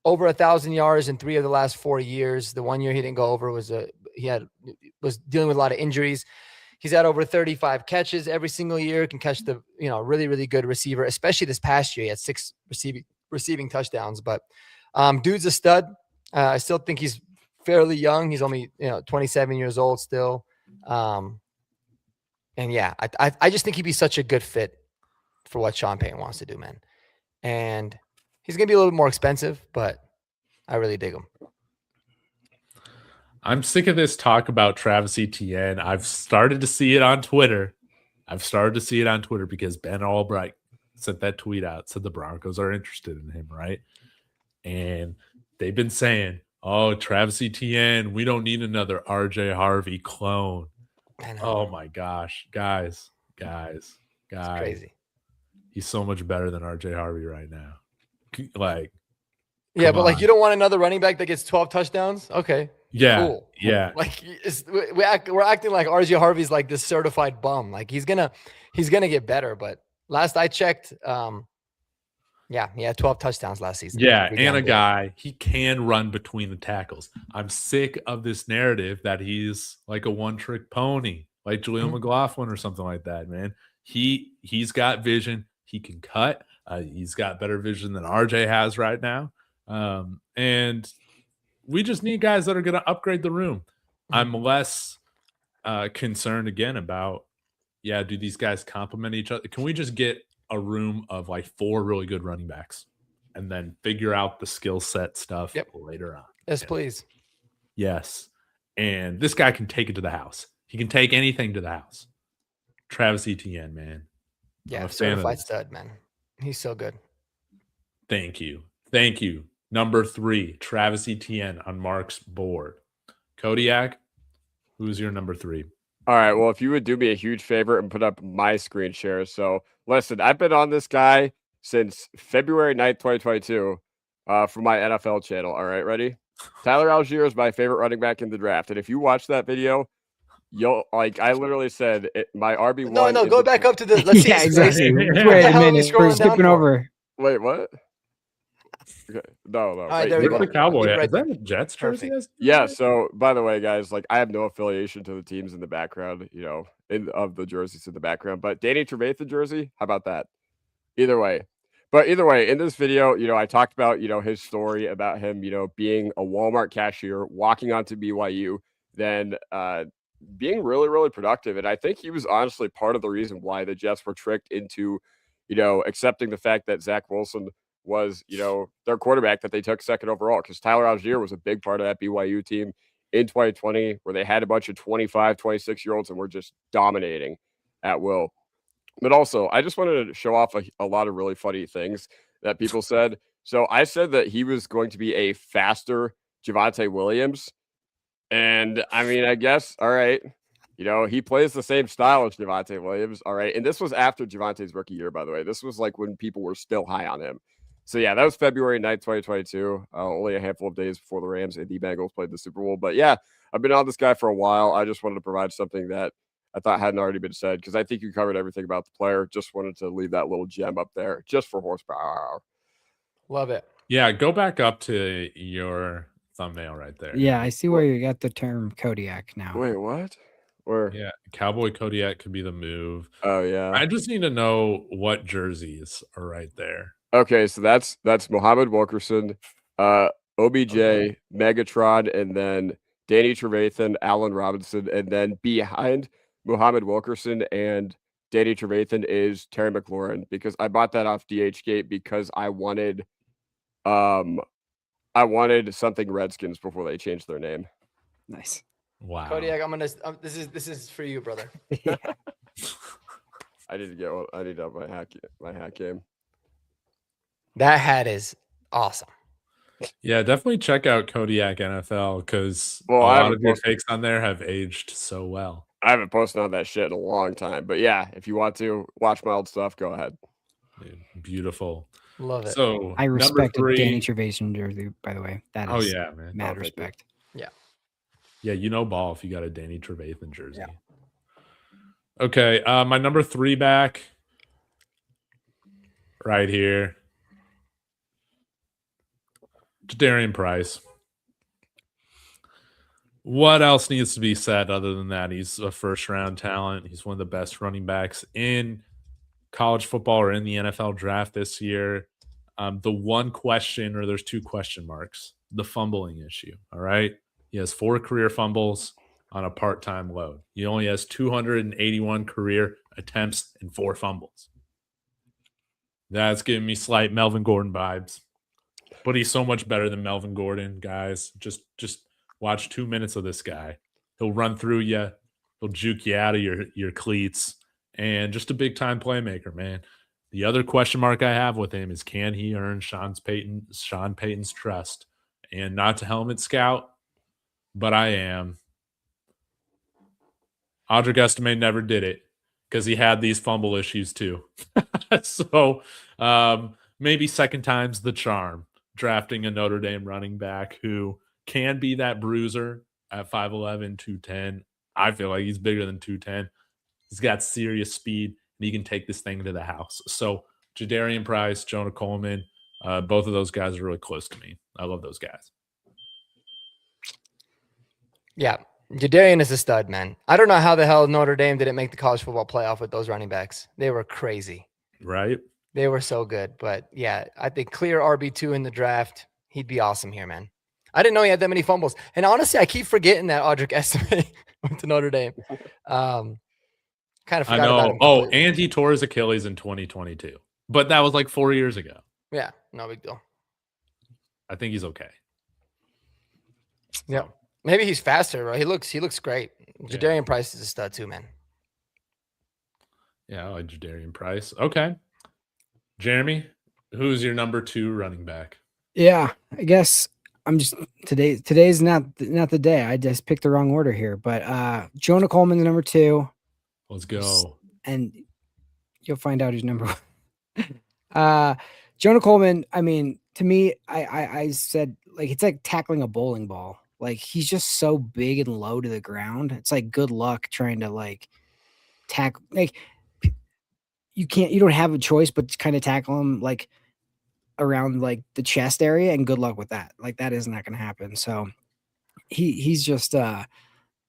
over 1,000 yards in 3 of the last 4 years. The 1 year he didn't go over was dealing with a lot of injuries. He's had over 35 catches every single year. Can catch the really, really good receiver, especially this past year. He had 6 receiving touchdowns. But dude's a stud. I still think he's fairly young. He's only 27 years old still. And yeah, I just think he'd be such a good fit for what Sean Payton wants to do, man. And he's going to be a little bit more expensive, but I really dig him.
I'm sick of this talk about Travis Etienne. I've started to see it on Twitter. Because Ben Albright sent that tweet out, said the Broncos are interested in him, right? And they've been saying, oh, Travis Etienne, we don't need another RJ Harvey clone. Oh my gosh, guys.
It's crazy.
He's so much better than RJ Harvey right now. Like,
yeah, but like, you don't want another running back that gets 12 touchdowns? Okay.
Yeah.
Cool.
Yeah.
Like, we're acting like RJ Harvey's like this certified bum. Like, he's gonna get better. But last I checked, he had 12 touchdowns last season.
Yeah, and a guy, he can run between the tackles. I'm sick of this narrative that he's like a one-trick pony, like Jaleel McLaughlin or something like that, man. He's got vision. He can cut. He's got better vision than RJ has right now. And we just need guys that are going to upgrade the room. I'm less concerned again about, do these guys complement each other? Can we just get a room of like 4 really good running backs and then figure out the skill set stuff later on?
Yes, please.
Yes. And this guy can take it to the house. He can take anything to the house. Travis Etienne, man.
Yeah, certified stud, man. He's so good.
Thank you. Number 3, Travis Etienne on Mark's board. Kodiak, who's your number 3?
All right. Well, if you would do me a huge favor and put up my screen share. So listen, I've been on this guy since February 9th, 2022 for my NFL channel. All right. Ready? Tyler Algier is my favorite running back in the draft. And if you watch that video, you'll I literally said my RB1.
No, go back up to the. Let's see.
Yeah, exactly. Wait a minute. We're skipping over.
Wait, what? Okay. No.
Right, there we go.
The Cowboy.
Right
is that a Jets jersey?
Yeah. So, by the way, guys, I have no affiliation to the teams in the background, of the jerseys in the background. But Danny Trevathan jersey, how about that? Either way, in this video, I talked about, his story about him, being a Walmart cashier, walking onto BYU, then being really, really productive. And I think he was honestly part of the reason why the Jets were tricked into, accepting the fact that Zach Wilson was, their quarterback that they took 2nd overall, because Tyler Algier was a big part of that BYU team in 2020, where they had a bunch of 25, 26-year-olds and were just dominating at will. But also, I just wanted to show off a lot of really funny things that people said. So I said that he was going to be a faster Javonte Williams. And I mean, I guess, all right, he plays the same style as Javonte Williams. All right. And this was after Javonte's rookie year, by the way. This was like when people were still high on him. So, yeah, that was February 9th, 2022, only a handful of days before the Rams and the Bengals played the Super Bowl. But, yeah, I've been on this guy for a while. I just wanted to provide something that I thought hadn't already been said, because I think you covered everything about the player. Just wanted to leave that little gem up there just for horsepower.
Love it.
Yeah, go back up to your thumbnail right there.
Yeah, I see where you got the term Kodiak now.
Wait, what? Or
Yeah, Cowboy Kodiak could be the move.
oh yeah.
I just need to know what jerseys are right there.
Okay, so that's Muhammad Wilkerson, OBJ, Megatron, and then Danny Trevathan, Allen Robinson, and then behind Muhammad Wilkerson and Danny Trevathan is Terry McLaurin, because I bought that off DHgate because I wanted something Redskins before they changed their name.
Nice.
Wow.
Kodiak, I'm gonna. This is for you, brother.
I need to up my hack game.
That hat is awesome.
Yeah, definitely check out Kodiak NFL, because a
Well,
lot of your takes on there have aged so well.
I haven't posted on that shit in a long time, but yeah, if you want to watch my old stuff, go ahead.
Dude, beautiful.
Love it.
So
I
number
respect a
3,
Danny Trevathan jersey, by the way. That is
yeah, man.
mad
thank you.
respect.
Yeah, you know ball if you got a Danny Trevathan jersey.
Yeah.
Okay, my number 3 back right here. Jadarian Price. What else needs to be said other than that? He's a first-round talent. He's one of the best running backs in college football or in the NFL draft this year. The one question, or there's 2 question marks, the fumbling issue. All right. He has 4 career fumbles on a part-time load. He only has 281 career attempts and 4 fumbles. That's giving me slight Melvin Gordon vibes. But he's so much better than Melvin Gordon, guys. Just watch 2 minutes of this guy. He'll run through you. He'll juke you out of your cleats. And just a big-time playmaker, man. The other question mark I have with him is, can he earn Sean Payton's trust? And not to helmet scout, but I am. Audric Estime never did it because he had these fumble issues too. So maybe second time's the charm, drafting a Notre Dame running back who can be that bruiser at 5'11", 210. I feel like he's bigger than 210. He's got serious speed, and he can take this thing to the house. So Jadarian Price, Jonah Coleman, both of those guys are really close to me. I love those guys.
Yeah. Jadarian is a stud, man. I don't know how the hell Notre Dame didn't make the college football playoff with those running backs. They were crazy.
Right?
They were so good. But yeah, I think clear RB2 in the draft. He'd be awesome here, man. I didn't know he had that many fumbles. And honestly, I keep forgetting that Audric Estime went to Notre Dame. Kind of forgot about him.
Oh, and he tore his Achilles in 2022. But that was like 4 years ago.
Yeah, no big deal.
I think he's okay.
Yeah. Maybe he's faster, bro. He looks great.
Yeah.
Jadarian Price is a stud too, man.
Yeah, I like Jadarian Price. Okay. Jeremy, who's your number 2 running back?
Yeah, I guess I'm just today's not the day. I just picked the wrong order here, but Jonah Coleman's number 2.
Let's go.
And you'll find out who's number 1. Jonah Coleman, I mean, to me, I said, like, it's like tackling a bowling ball. Like, he's just so big and low to the ground. It's like, good luck trying to like tackle. Like, you don't have a choice but to kind of tackle him like around like the chest area, and good luck with that. Like, that is not going to happen. So he's just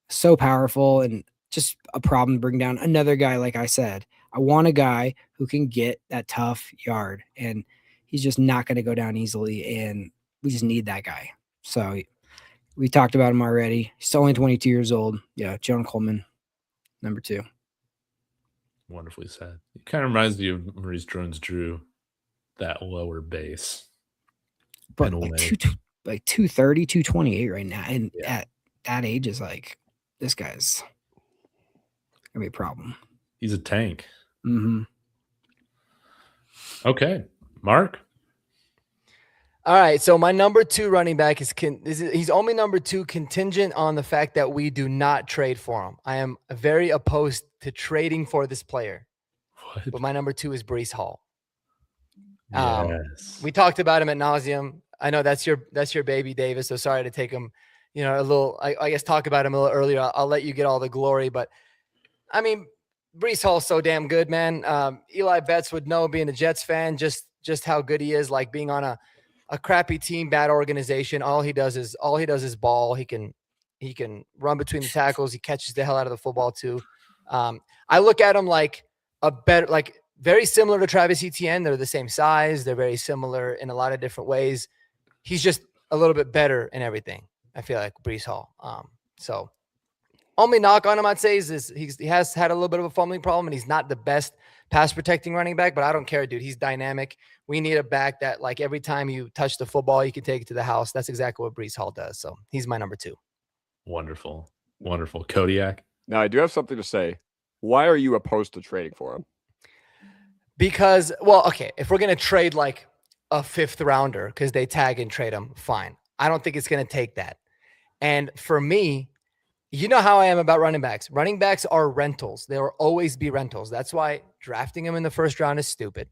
so powerful and just a problem to bring down. Another guy, like I said, I want a guy who can get that tough yard, and he's just not going to go down easily, and we just need that guy. So we talked about him already. He's only 22 years old. Yeah, Jonah Coleman, number 2.
Wonderfully said. It kind of reminds me of Maurice Jones-Drew, that lower base.
But like 230, 228 right now. And at that age is like, this guy's going to be a problem.
He's a tank.
Mm-hmm.
Okay. Mark?
All right, so my number 2 running back he's only number 2 contingent on the fact that we do not trade for him. I am very opposed to trading for this player.
What?
But my number 2 is Breece Hall.
Yes.
We talked about him at nauseum. I know that's your baby, Davis. So sorry to take him, a little. I guess talk about him a little earlier. I'll let you get all the glory, but I mean, Brees Hall's so damn good, man. Eli Betts would know, being a Jets fan, just how good he is. Like being on a crappy team, bad organization. All he does is ball. He can run between the tackles. He catches the hell out of the football too. I look at him like very similar to Travis Etienne. They're the same size. They're very similar in a lot of different ways. He's just a little bit better in everything, I feel like, Brees Hall. So only knock on him, I'd say, is he has had a little bit of a fumbling problem, and he's not the best pass protecting running back, but I don't care, dude. He's dynamic. We need a back that, like, every time you touch the football, you can take it to the house. That's exactly what Brees Hall does. So he's my number 2.
Wonderful. Kodiak?
Now, I do have something to say. Why are you opposed to trading for him?
Because, well, okay, if we're going to trade like a 5th rounder because they tag and trade him, fine. I don't think it's going to take that. And for me, you know how I am about running backs. Running backs are rentals. They will always be rentals. That's why drafting them in the first round is stupid,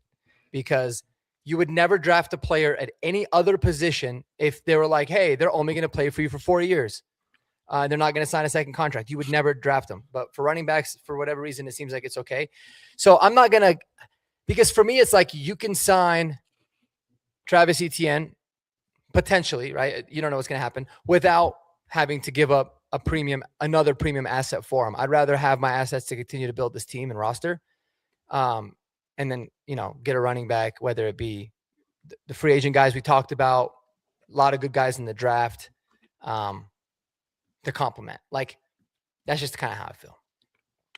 because you would never draft a player at any other position if they were like, hey, they're only going to play for you for 4 years. They're not going to sign a second contract. You would never draft them. But for running backs, for whatever reason, it seems like it's okay. So I'm not going to, because for me, it's like you can sign Travis Etienne potentially, right? You don't know what's going to happen without having to give up another premium asset for him. I'd rather have my assets to continue to build this team and roster. And then, get a running back, whether it be the free agent guys we talked about, a lot of good guys in the draft, to complement. Like, that's just kind of how I feel.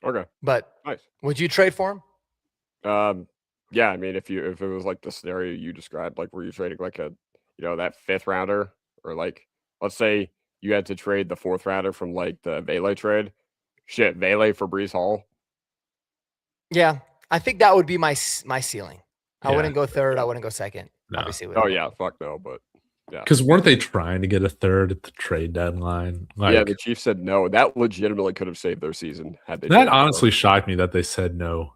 Okay. But nice. Would you trade for him?
Yeah, I mean, if it was like the scenario you described, like were you trading like a, that 5th rounder, or like, let's say you had to trade the 4th rounder from like the Vele trade. Shit, Vele for Brees Hall.
Yeah, I think that would be my ceiling. I wouldn't go 3rd. I wouldn't go 2nd.
No.
Obviously.
Yeah, fuck no, but yeah.
Because weren't they trying to get a 3rd at the trade deadline?
Yeah, the Chiefs said no. That legitimately could have saved their season had they.
That honestly shocked me that they said no.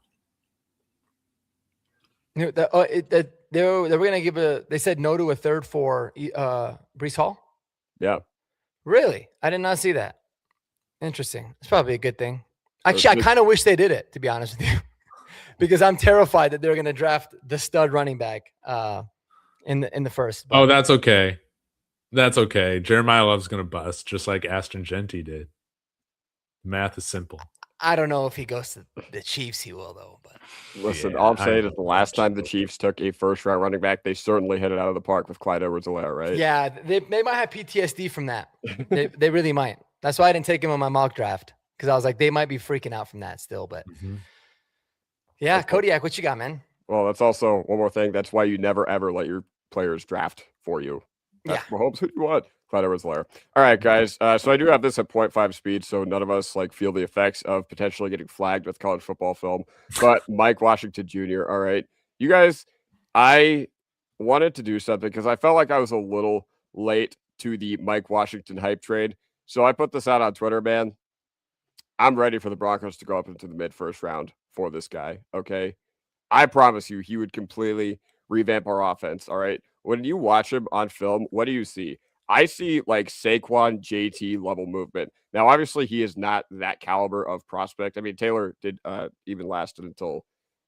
They were going to give they said no to a 3rd for Brees Hall?
Yeah.
Really? I did not see that. Interesting. It's probably a good thing. Actually, I kind of wish they did it, to be honest with you, because I'm terrified that they're going to draft the stud running back in the first.
But. Oh, that's okay. That's okay. Jeremiah Love's going to bust, just like Aston Genty did. Math is simple.
I don't know if he goes to the Chiefs, he will, though. But
listen, all I'm saying is the last time the Chiefs took a 1st-round running back, they certainly hit it out of the park with Clyde Edwards-Helaire, right?
Yeah, they might have PTSD from that. they really might. That's why I didn't take him in my mock draft, because I was like, they might be freaking out from that still. But yeah, Kodiak, what you got, man?
Well, that's also one more thing. That's why you never ever let your players draft for you. That's Mahomes, who you want. Clyde Edwards-Helaire. All right, guys. So I do have this at 0.5 speed, so none of us feel the effects of potentially getting flagged with college football film. But Mike Washington Jr. All right, you guys. I wanted to do something because I felt like I was a little late to the Mike Washington hype trade. So I put this out on Twitter, man. I'm ready for the Broncos to go up into the mid-1st round for this guy. Okay, I promise you, he would completely revamp our offense. All right, when you watch him on film, what do you see? I see like Saquon JT level movement. Now, obviously, he is not that caliber of prospect. I mean, Taylor did even lasted until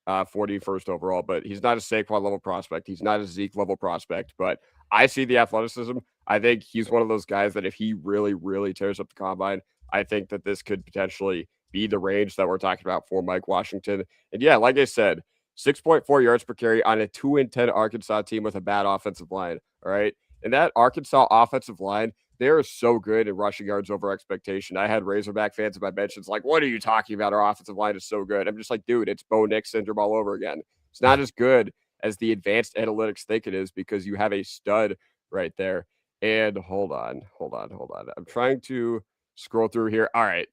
41st overall, but he's not a Saquon level prospect. He's not a Zeke level prospect, but I see the athleticism. I think he's one of those guys that if he really, really tears up the combine, I think that this could potentially be the range that we're talking about for Mike Washington. And yeah, like I said, 6.4 yards per carry on a 2-10 Arkansas team with a bad offensive line. All right. And that Arkansas offensive line, they are so good at rushing yards over expectation. I had Razorback fans in my mentions like, what are you talking about? Our offensive line is so good. I'm just like, dude, it's Bo Nix syndrome all over again. It's not as good as the advanced analytics think it is because you have a stud right there. And hold on. I'm trying to scroll through here. All right.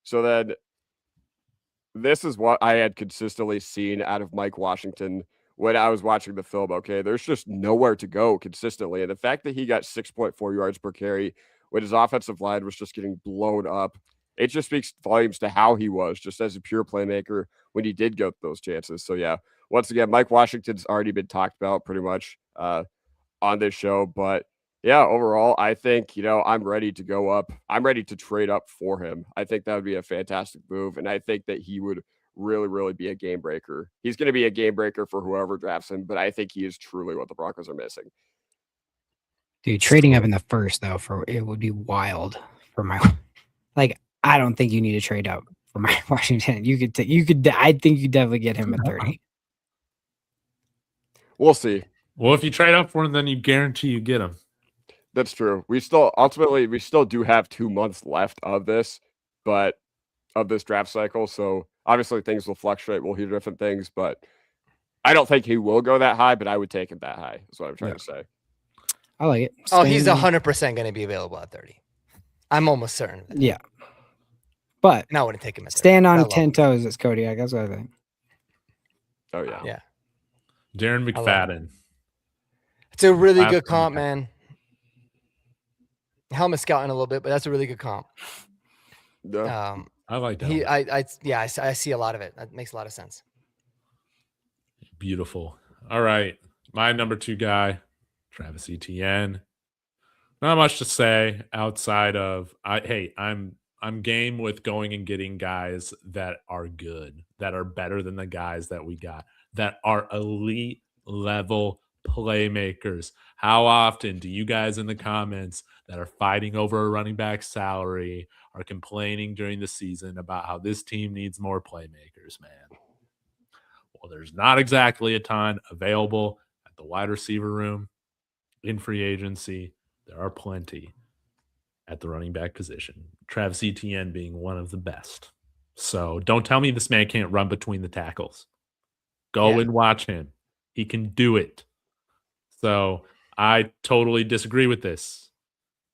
So then this is what I had consistently seen out of Mike Washington when I was watching the film. Okay, there's just nowhere to go consistently. And the fact that he got 6.4 yards per carry when his offensive line was just getting blown up, it just speaks volumes to how he was just as a pure playmaker when he did get those chances. So yeah, once again, Mike Washington's already been talked about pretty much on this show, but Yeah, overall, I think, I'm ready to go up. I'm ready to trade up for him. I think that would be a fantastic move. And I think that he would really, really be a game breaker. He's going to be a game breaker for whoever drafts him, but I think he is truly what the Broncos are missing.
Dude, trading up in the first though for it would be wild for my like. I don't think you need to trade up for my Washington. You could. I think you definitely get him at 30.
We'll see.
Well, if you trade up for him, then you guarantee you get him.
That's true. We still do have 2 months left of this draft cycle. So obviously things will fluctuate. We'll hear different things, but I don't think he will go that high, but I would take him that high. Is what I'm trying to say.
I like it.
Oh, he's 100% going to be available at 30. I'm almost certain. Of it.
Yeah. But
I wouldn't take him at 30.
Stand on 10 toes as Kodiak. That's what I think.
Oh, yeah.
Yeah.
Darren McFadden.
It's a really good comp, man. Helmet scouting a little bit, but that's a really good comp.
Yeah.
I like that.
I see a lot of it. That makes a lot of sense.
Beautiful. All right. My number 2 guy, Travis Etienne. Not much to say outside of I'm game with going and getting guys that are good, that are better than the guys that we got, that are elite level playmakers. How often do you guys in the comments that are fighting over a running back salary are complaining during the season about how this team needs more playmakers, man? Well, there's not exactly a ton available at the wide receiver room in free agency. There are plenty at the running back position. Travis Etienne being one of the best. So don't tell me this man can't run between the tackles. Go and watch him. He can do it. So I totally disagree with this.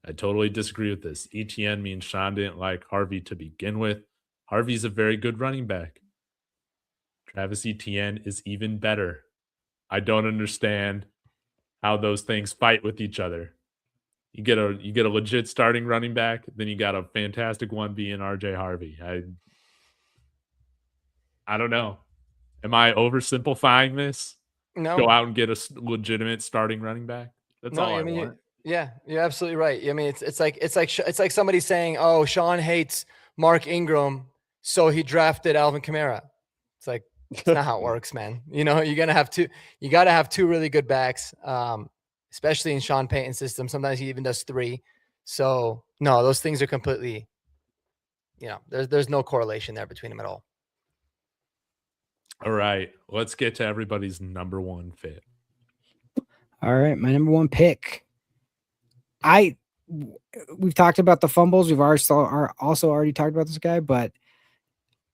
Etienne means Sean didn't like Harvey to begin with. Harvey's a very good running back. Travis Etienne is even better. I don't understand how those things fight with each other. You get a legit starting running back, then you got a fantastic 1B in RJ Harvey. I don't know. Am I oversimplifying this?
No.
Go out and get a legitimate starting running back. That's all I want.
Yeah, you're absolutely right. I mean, it's like somebody saying, "Oh, Sean hates Mark Ingram, so he drafted Alvin Kamara." It's like it's not how it works, man. You got to have two really good backs, especially in Sean Payton's system. Sometimes he even does 3. So no, those things are completely, there's no correlation there between them at all.
All right, let's get to everybody's number 1 fit.
All right, my number 1 pick. We've talked about the fumbles. We've also already talked about this guy, but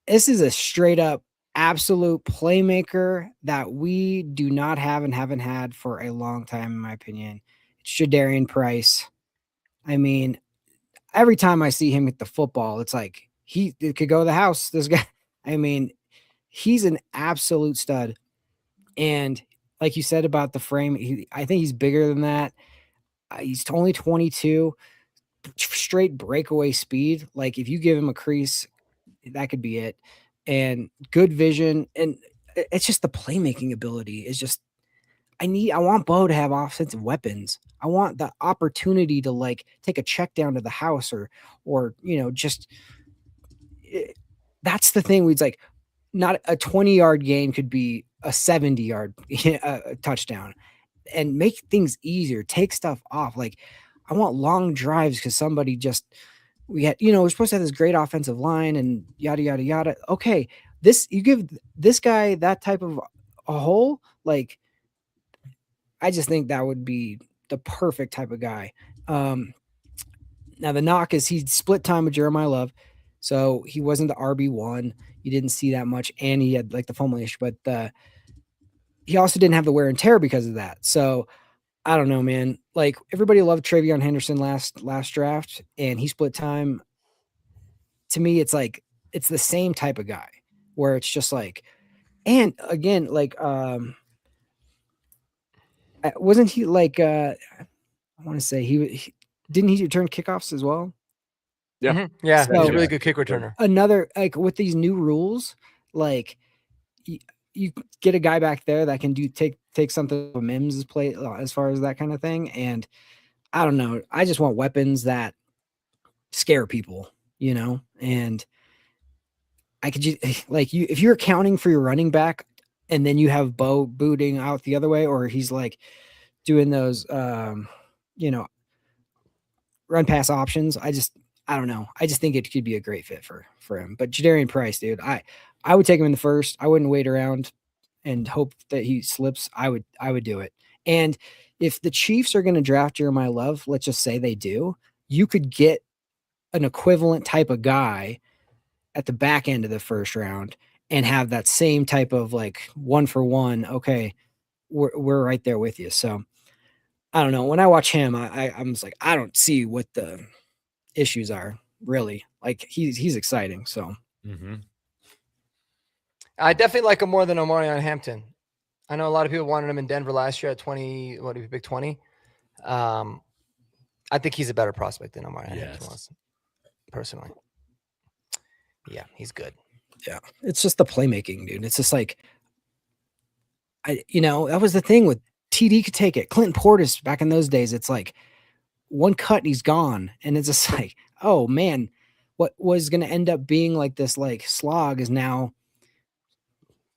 this is a straight up absolute playmaker that we do not have and haven't had for a long time, in my opinion. It's Jadarian Price. I mean, every time I see him hit the football, it's like it could go to the house. This guy, I mean, he's an absolute stud. And like you said about the frame, I think he's bigger than that. He's only 22, straight breakaway speed. Like if you give him a crease, that could be it. And good vision. And it's just the playmaking ability is just, I want Bo to have offensive weapons. I want the opportunity to like take a check down to the house or that's the thing. It's like not a 20-yard gain could be a 70-yard touchdown. And make things easier, take stuff off. Like I want long drives because we're supposed to have this great offensive line and yada, yada, yada. Okay. You give this guy that type of a hole. Like, I just think that would be the perfect type of guy. Now the knock is he split time with Jeremiah Love. So he wasn't the RB1. You didn't see that much. And he had like the fumble issue, but he also didn't have the wear and tear because of that. So I don't know, man. Like everybody loved Travion Henderson last draft, and he split time. To me, it's like it's the same type of guy where it's just like, and again, like wasn't he like I want to say he didn't he return kickoffs as well?
Yeah,
yeah,
So-
he's a really good kick returner.
Another like with these new rules, like you get a guy back there that can take something of Mims' play as far as that kind of thing. And I don't know. I just want weapons that scare people, and I could just like if you're accounting for your running back and then you have Bo booting out the other way, or he's like doing those, run pass options. I don't know. I just think it could be a great fit for him. But Jadarian Price, dude, I would take him in the first. I wouldn't wait around and hope that he slips. I would do it. And if the Chiefs are going to draft Jeremiah Love, let's just say they do, you could get an equivalent type of guy at the back end of the first round and have that same type of like 1-for-1. Okay, we're right there with you. So I don't know. When I watch him, I'm just like, I don't see what the issues are really. Like he's exciting. So
I definitely like him more than Omarion Hampton. I know a lot of people wanted him in Denver last year at 20. What did he pick 20? I think he's a better prospect than Omarion Hampton was, personally. Yeah, he's good.
Yeah, it's just the playmaking, dude. It's just like, that was the thing with TD could take it. Clinton Portis back in those days, it's like one cut and he's gone. And it's just like, oh man, what was going to end up being like this like slog is now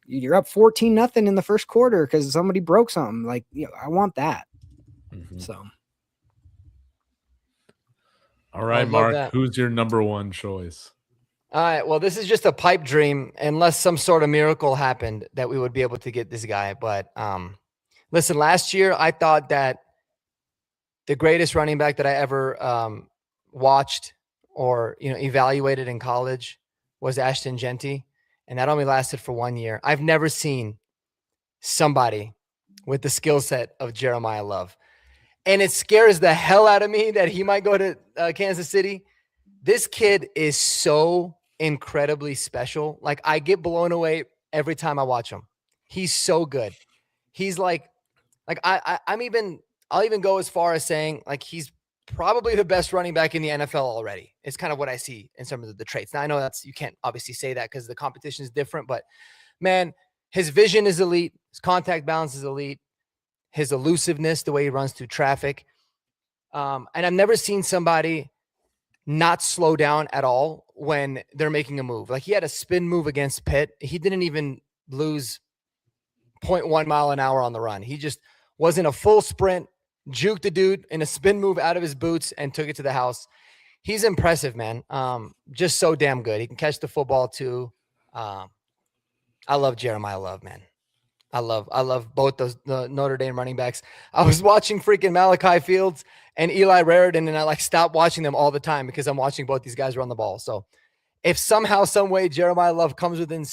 you're up 14-0 in the first quarter because somebody broke something. Like, I want that. So.
All right, Mark, who's your number one choice?
All right. Well, this is just a pipe dream unless some sort of miracle happened that we would be able to get this guy. But listen, last year I thought that the greatest running back that I ever watched or evaluated in college was Ashton Genty, and that only lasted for 1 year. I've never seen somebody with the skill set of Jeremiah Love, and it scares the hell out of me that he might go to Kansas City. This kid is so incredibly special. Like, I get blown away every time I watch him. He's so good. He's I'll even go as far as saying like he's probably the best running back in the NFL already. It's kind of what I see in terms of the traits. Now I know you can't obviously say that because the competition is different, but man, his vision is elite. His contact balance is elite. His elusiveness, the way he runs through traffic. And I've never seen somebody not slow down at all when they're making a move. Like, he had a spin move against Pitt. He didn't even lose 0.1 mile an hour on the run. He just was in a full sprint, juked the dude in a spin move out of his boots and took it to the house. He's impressive, man. Just so damn good. He can catch the football too. I love Jeremiah Love, man. I love both the Notre Dame running backs. I was watching freaking Malachi Fields and Eli Raridan, and I stopped watching them all the time because I'm watching both these guys run the ball. So if somehow, some way Jeremiah Love comes within,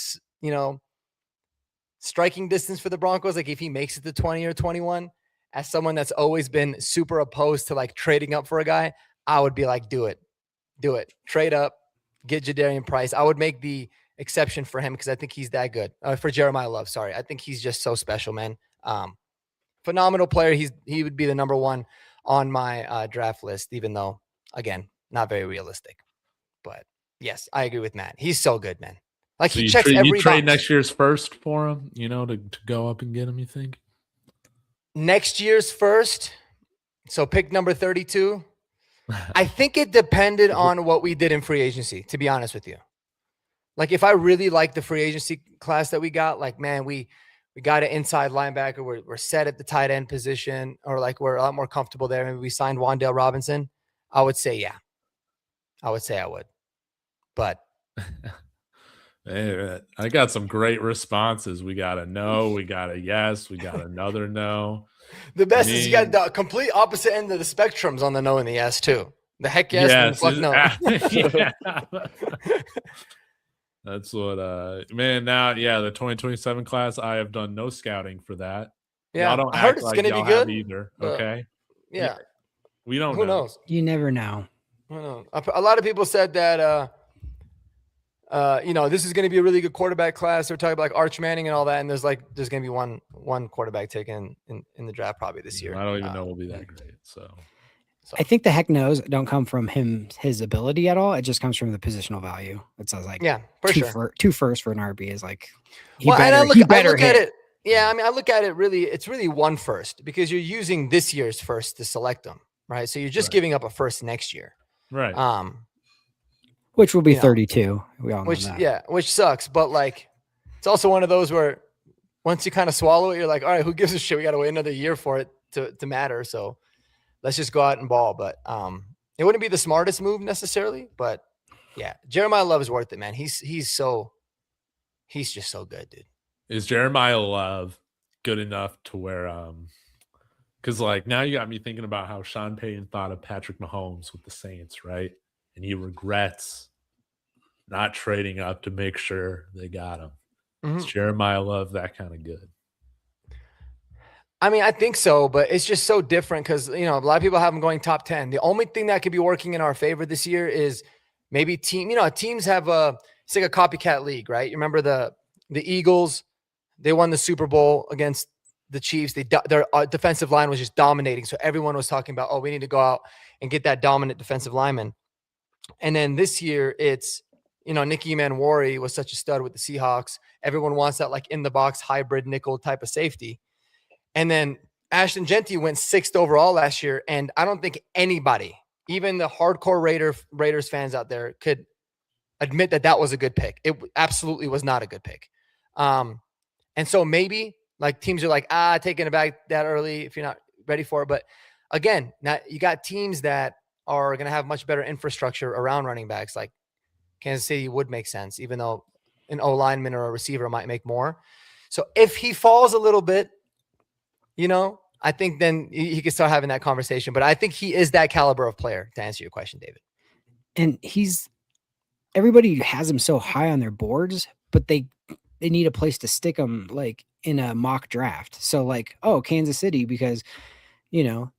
striking distance for the Broncos, like if he makes it to 20 or 21, as someone that's always been super opposed to like trading up for a guy, I would be like, do it, trade up, get Jadarian Price. I would make the exception for him because I think he's that good. For Jeremiah Love, sorry. I think he's just so special, man. Phenomenal player. He would be the number one on my draft list, even though, again, not very realistic. But yes, I agree with Matt. He's so good, man. Like, so he checks every box. You
trade next year's first for him, to go up and get him, you think?
Next year's first. So pick number 32. I think it depended on what we did in free agency, to be honest with you. Like, if I really like the free agency class that we got, like, man, we got an inside linebacker. We're set at the tight end position, or like we're a lot more comfortable there. Maybe we signed Wan'Dale Robinson. I would say, yeah. I would. But
hey, I got some great responses. We got a no, we got a yes, we got another no.
The best is you got the complete opposite end of the spectrums on the no and the yes too. The heck yes, and the fuck no.
Yeah. That's what man, now the 2027 class, I have done no scouting for that.
Yeah,
y'all don't
I heard
act
it's
like
gonna
y'all
be good
either. Okay.
Yeah.
We don't
know. Who
knows?
You never know.
I don't know. A lot of people said that this is going to be a really good quarterback class. They're talking about like Arch Manning and all that, and there's going to be one quarterback taken in the draft probably this year.
I don't even know will be that great. So
I think the heck knows don't come from his ability at all. It just comes from the positional value. It sounds like two first for an RB is like I look at it.
Yeah, I mean, I look at it really. It's really one first because you're using this year's first to select them. right? So you're just
Right.
giving up a first next year.
Right.
Which will be
You know,
32. We all know
Which
that.
which sucks. But like, it's also one of those where once you kind of swallow it, you're like, all right, who gives a shit? We got to wait another year for it to matter. So let's just go out and ball. But it wouldn't be the smartest move necessarily. But yeah, Jeremiah Love is worth it, man. He's just so good, dude.
Is Jeremiah Love good enough to where because like now you got me thinking about how Sean Payton thought of Patrick Mahomes with the Saints, right? And he regrets not trading up to make sure they got him. Is Jeremiah Love that kind of good?
I mean, I think so, but it's just so different because, a lot of people have him going top 10. The only thing that could be working in our favor this year is maybe teams have it's like a copycat league, right? You remember the Eagles, they won the Super Bowl against the Chiefs. Their defensive line was just dominating. So everyone was talking about, oh, we need to go out and get that dominant defensive lineman. And then this year it's, Nicky Manwari was such a stud with the Seahawks. Everyone wants that like in the box hybrid nickel type of safety. And then Ashton Genty went 6th overall last year. And I don't think anybody, even the hardcore Raiders fans out there, could admit that was a good pick. It absolutely was not a good pick. And so maybe like teams are like, taking it back that early if you're not ready for it. But again, now you got teams that are going to have much better infrastructure around running backs. Like Kansas City would make sense, even though an O lineman or a receiver might make more. So if he falls a little bit, I think then he can start having that conversation. But I think he is that caliber of player, to answer your question, David.
And everybody has him so high on their boards, but they need a place to stick him like in a mock draft. So like, Kansas City, because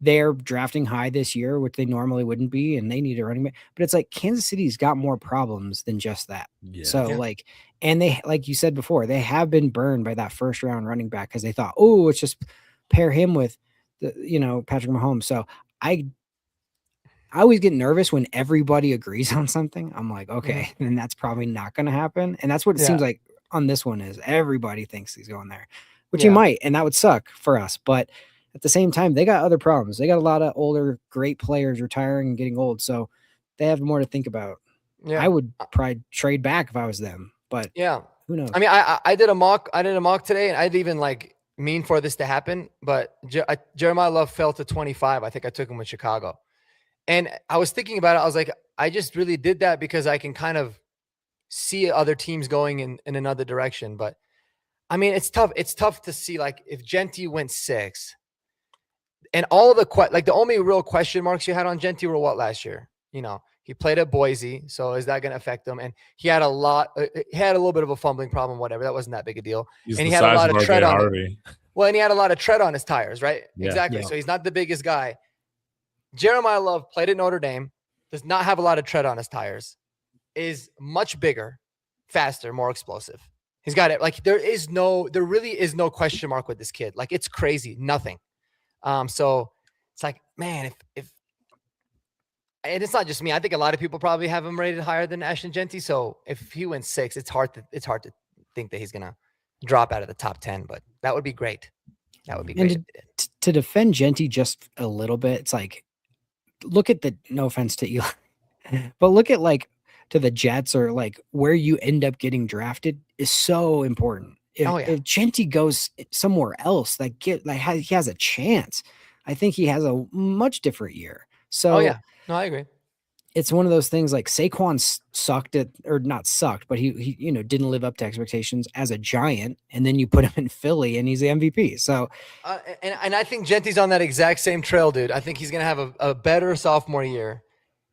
they're drafting high this year, which they normally wouldn't be, and they need a running back. But it's like Kansas City's got more problems than just that.
Yeah.
So like, and they, like you said before, they have been burned by that first round running back because they thought, let's just pair him with the, Patrick Mahomes. So I always get nervous when everybody agrees on something. I'm like, okay, then that's probably not going to happen. And that's what it seems like on this one is everybody thinks he's going there, which he might, and that would suck for us. But at the same time, they got other problems. They got a lot of older, great players retiring and getting old. So they have more to think about. Yeah. I would probably trade back if I was them, but who knows?
I mean, I did a mock today, and I'd even mean for this to happen, but Jeremiah Love fell to 25. I think I took him with Chicago. And I was thinking about it. I was like, I just really did that because I can kind of see other teams going in another direction. But I mean, it's tough. It's tough to see like if Genty went 6 and all of the only real question marks you had on Genty were what last year? He played at Boise. So is that going to affect him? And he had a little bit of a fumbling problem, whatever. That wasn't that big a deal. And he had a lot of tread on it. Well, and he had a lot of tread on his tires, right? Yeah. Exactly. Yeah. So he's not the biggest guy. Jeremiah Love played at Notre Dame, does not have a lot of tread on his tires, is much bigger, faster, more explosive. He's got it. Like there really is no question mark with this kid. Like it's crazy. Nothing. So it's like, man, if and it's not just me. I think a lot of people probably have him rated higher than Ashton Genty. So if he went 6, it's hard to think that he's gonna drop out of the top 10. But that would be great. That would be great.
And to defend Genty just a little bit, it's like look at no offense to Eli, but look at to the Jets or where you end up getting drafted is so important. If Genty goes somewhere else, he has a chance. I think he has a much different year. So
no, I agree.
It's one of those things like Saquon not sucked, but he didn't live up to expectations as a Giant, and then you put him in Philly and he's the MVP. So
and I think Genty's on that exact same trail, dude. I think he's gonna have a better sophomore year,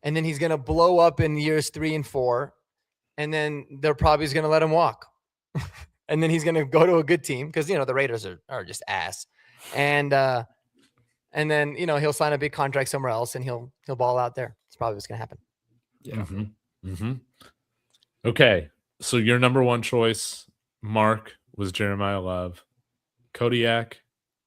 and then he's gonna blow up in years 3 and 4, and then they're probably gonna let him walk. And then he's going to go to a good team because, the Raiders are just ass. And then, he'll sign a big contract somewhere else and he'll ball out there. It's probably what's going to happen.
Yeah.
Mm-hmm. Mm-hmm. Okay. So your number one choice, Mark, was Jeremiah Love. Kodiak,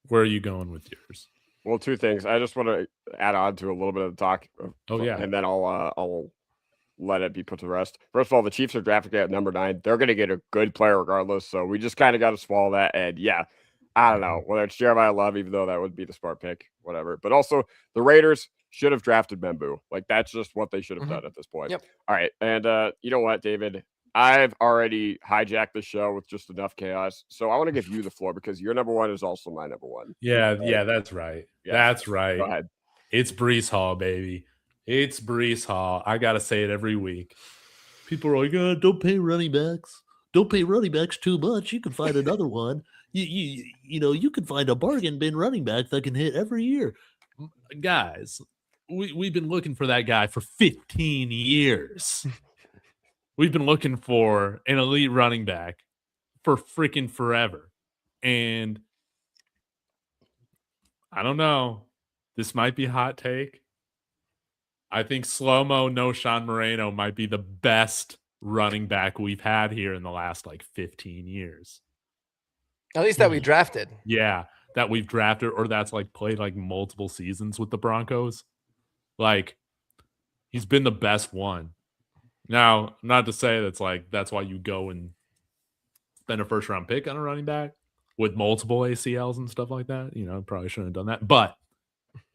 where are you going with yours?
Well, 2 things. I just want to add on to a little bit of the talk. And then I'll let it be put to rest. First of all, the Chiefs are drafting at number 9. They're going to get a good player regardless. So we just kind of got to swallow that. And I don't know whether it's Jeremiah Love, even though that would be the smart pick, whatever. But also the Raiders, should have drafted Bembu. Like, that's just what they should have done at this point.
Yep.
All right. And you know what, David? I've already hijacked the show with just enough chaos. So I want to give you the floor because your number one is also my number one.
Yeah, that's right.
Yeah.
That's right.
Go ahead.
It's Brees Hall, baby. It's Brees Hall. I got to say it every week. People are like, don't pay running backs. Don't pay running backs too much. You can find another one. You can find a bargain bin running back that can hit every year. Guys, we've been looking for that guy for 15 years. We've been looking for an elite running back for freaking forever. And I don't know. This might be a hot take. I think slow-mo no Sean Moreno might be the best running back we've had here in the last 15 years.
At least that we drafted.
Yeah, that we've drafted or that's played multiple seasons with the Broncos. He's been the best one. Now, not to say that's why you go and spend a first-round pick on a running back with multiple ACLs and stuff like that. Probably shouldn't have done that. But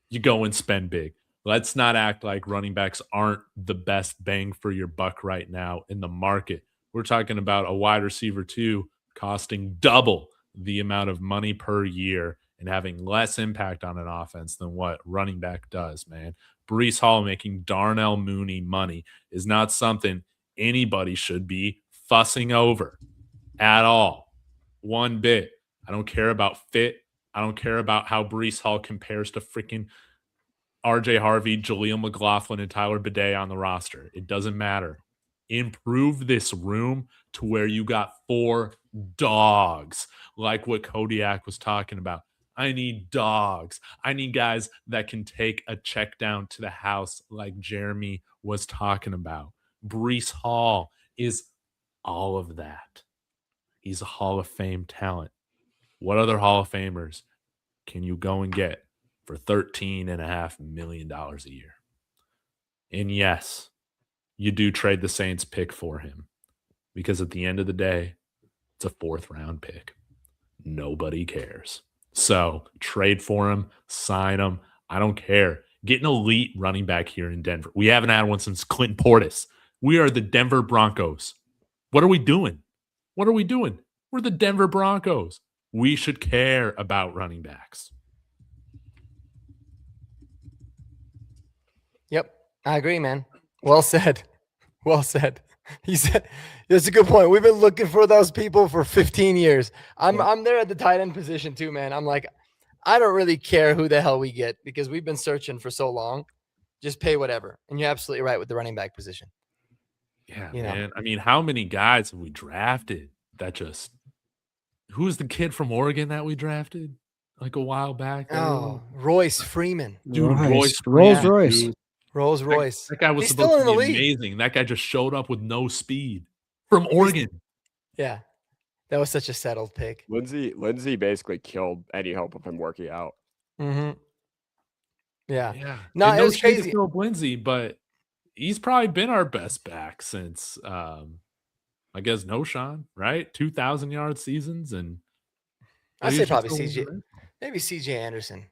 you go and spend big. Let's not act like running backs aren't the best bang for your buck right now in the market. We're talking about a wide receiver too, costing double the amount of money per year and having less impact on an offense than what running back does, man. Brees Hall making Darnell Mooney money is not something anybody should be fussing over at all. One bit. I don't care about fit. I don't care about how Brees Hall compares to freaking RJ Harvey, Jaleel McLaughlin, and Tyler Bidet on the roster. It doesn't matter. Improve this room to where you got 4 dogs, like what Kodiak was talking about. I need dogs. I need guys that can take a check down to the house like Jeremy was talking about. Brees Hall is all of that. He's a Hall of Fame talent. What other Hall of Famers can you go and get for $13.5 million a year? And yes, you do trade the Saints pick for him because at the end of the day, it's a 4th-round pick. Nobody cares. So trade for him, sign him. I don't care. Get an elite running back here in Denver. We haven't had one since Clinton Portis. We are the Denver Broncos. What are we doing? What are we doing? We're the Denver Broncos. We should care about running backs.
Yep, I agree, man. Well said. Well said. He said that's a good point. We've been looking for those people for 15 years. I'm there at the tight end position too, man. I'm like, I don't really care who the hell we get because we've been searching for so long. Just pay whatever. And you're absolutely right with the running back position.
Yeah, man. I mean, how many guys have we drafted that just who's the kid from Oregon that we drafted a while back?
Oh, Royce Freeman.
Dude,
Rolls
Freeman,
Royce.
dude.
Rolls Royce.
That guy was
He's
supposed
still
to
in the
be
league.
amazing. That guy just showed up with no speed from Oregon.
Yeah. That was such a settled pick.
Lindsey basically killed any hope of him working out.
Mm-hmm. Yeah.
Yeah.
No,
And
it was
shade to
crazy.
Philip Lindsay, but he's probably been our best back since I guess Noshawn, right? 2,000-yard seasons and
I'd say probably CJ.
CJ.
Maybe CJ Anderson.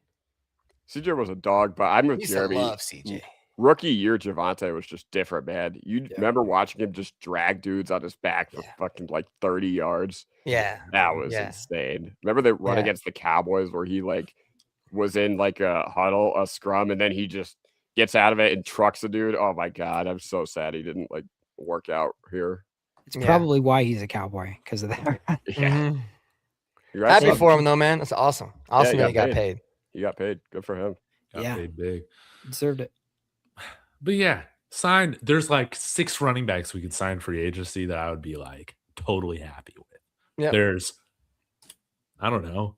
CJ was a dog, but I'm with
Used to
Jeremy.
love CJ.
Rookie year Javante was just different, man. You remember watching him just drag dudes on his back for fucking 30 yards?
Yeah.
That was insane. Remember the run against the Cowboys where he was in a huddle, a scrum, and then he just gets out of it and trucks a dude? Oh my God. I'm so sad he didn't work out here.
It's probably why he's a Cowboy because of that.
Yeah.
Mm-hmm. Happy for him though, man. That's awesome. Awesome that he got paid.
He got paid. Good for him.
Got paid big.
Deserved it.
But yeah, signed. There's 6 running backs we could sign free agency that I would be totally happy with.
Yep.
There's, I don't know,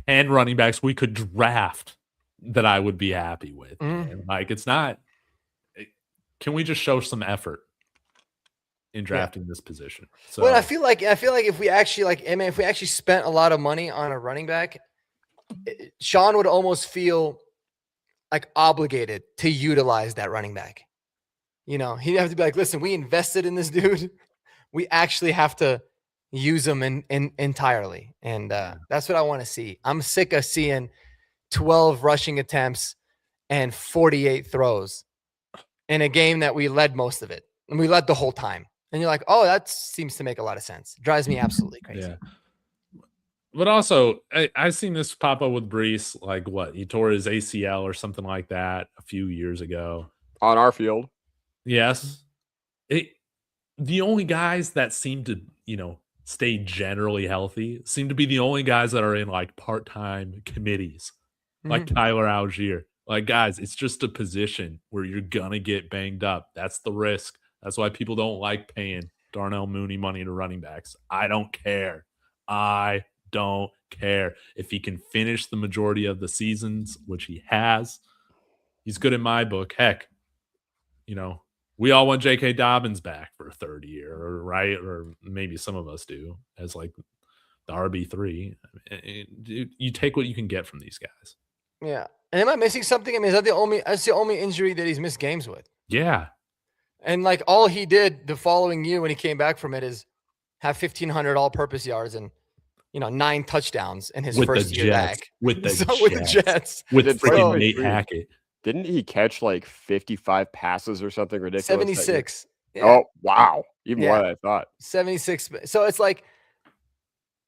10 running backs we could draft that I would be happy with. And it's not. Can we just show some effort in drafting this position? So,
well, I feel like if we actually if we actually spent a lot of money on a running back, Sean would almost feel obligated to utilize that running back. He'd have to be listen, we invested in this dude. We actually have to use him in entirely. And that's what I want to see. I'm sick of seeing 12 rushing attempts and 48 throws in a game that we led most of it. And we led the whole time. And you're like, oh, that seems to make a lot of sense. It drives me absolutely crazy.
Yeah. But also, I've seen this pop up with Brees. Like, what? He tore his ACL or something like that a few years ago.
On our field.
Yes. The only guys that seem to, stay generally healthy seem to be the only guys that are in like part-time committees, like Tyler Algier. Like, guys, it's just a position where you're gonna get banged up. That's the risk. That's why people don't like paying Darnell Mooney money to running backs. I don't care. I don't care. If he can finish the majority of the seasons, which he has, he's good in my book. Heck, we all want J.K. Dobbins back for a third year, right? Or maybe some of us do, as like the RB3. You take what you can get from these guys.
Yeah. And am I missing something? I mean, that's the only injury that he's missed games with.
Yeah.
And like all he did the following year when he came back from it is have 1,500 all-purpose yards and 9 touchdowns in his first year back.
With the
Jets.
With freaking Nate Hackett.
Didn't he catch like 55 passes or something ridiculous?
76.
Yeah. Oh, wow. Even more than I thought.
76. So it's like,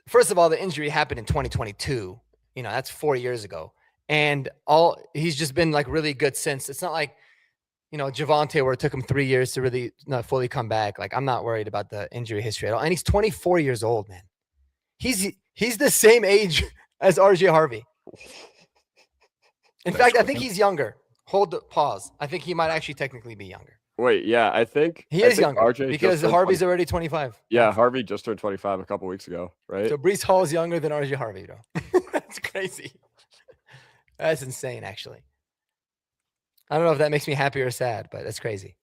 first of all, the injury happened in 2022. That's 4 years ago. And he's just been like really good since. It's not like, Javonte, where it took him 3 years to really fully come back. Like, I'm not worried about the injury history at all. And he's 24 years old, man. He's the same age as RJ Harvey. In fact, I think he's younger. Hold the pause. I think he might actually technically be younger.
Wait, yeah, I think
he is younger
RJ
because Harvey's already 25.
Yeah, Harvey just turned 25 a couple weeks ago, right?
So Breece Hall is younger than RJ Harvey, though. That's crazy. That's insane, actually. I don't know if that makes me happy or sad, but that's crazy.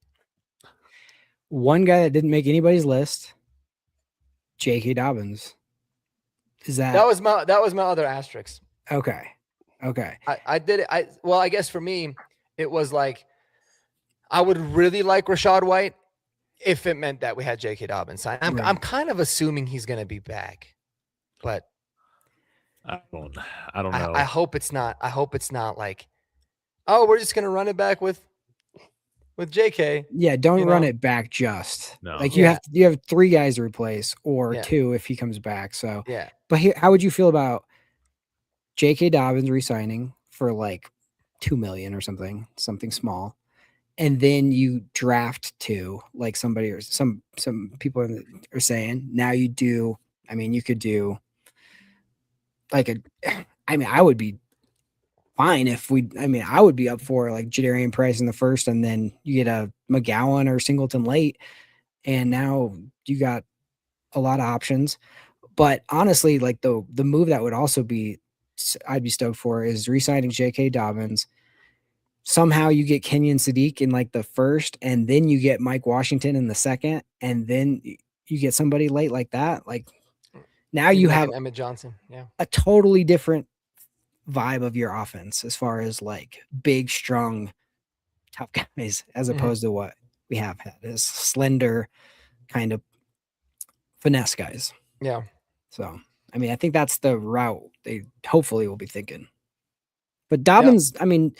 One guy that didn't make anybody's list, J.K. Dobbins.
That was my other asterisk.
Okay.
I did it. I guess for me, it was like I would really like Rachaad White if it meant that we had J.K. Dobbins signed. I'm kind of assuming he's going to be back, but
I don't know.
I hope it's not. I hope it's not like, oh, we're just going to run it back with J.K.
Yeah, don't run it back just.
No.
Like you have 3 guys to replace or 2 if he comes back. So
yeah.
But here, how would you feel about J.K. Dobbins re-signing for like $2 million or something small, and then you draft 2, like somebody or some people are saying now you do. I mean, you could do like I would be fine if I would be up for like Jadarian Price in the first, and then you get a McGowan or Singleton late, and now you got a lot of options. But honestly, like the move that would also be I'd be stoked for is re-signing J.K. Dobbins. Somehow you get Kenyon Sadiq in like the first, and then you get Mike Washington in the second, and then you get somebody late like that. Like now you have
Emmett Johnson,
a totally different vibe of your offense as far as like big, strong, tough guys, as opposed to what we have had as slender kind of finesse guys.
Yeah.
So, I mean, I think that's the route they hopefully will be thinking. But Dobbins, I mean,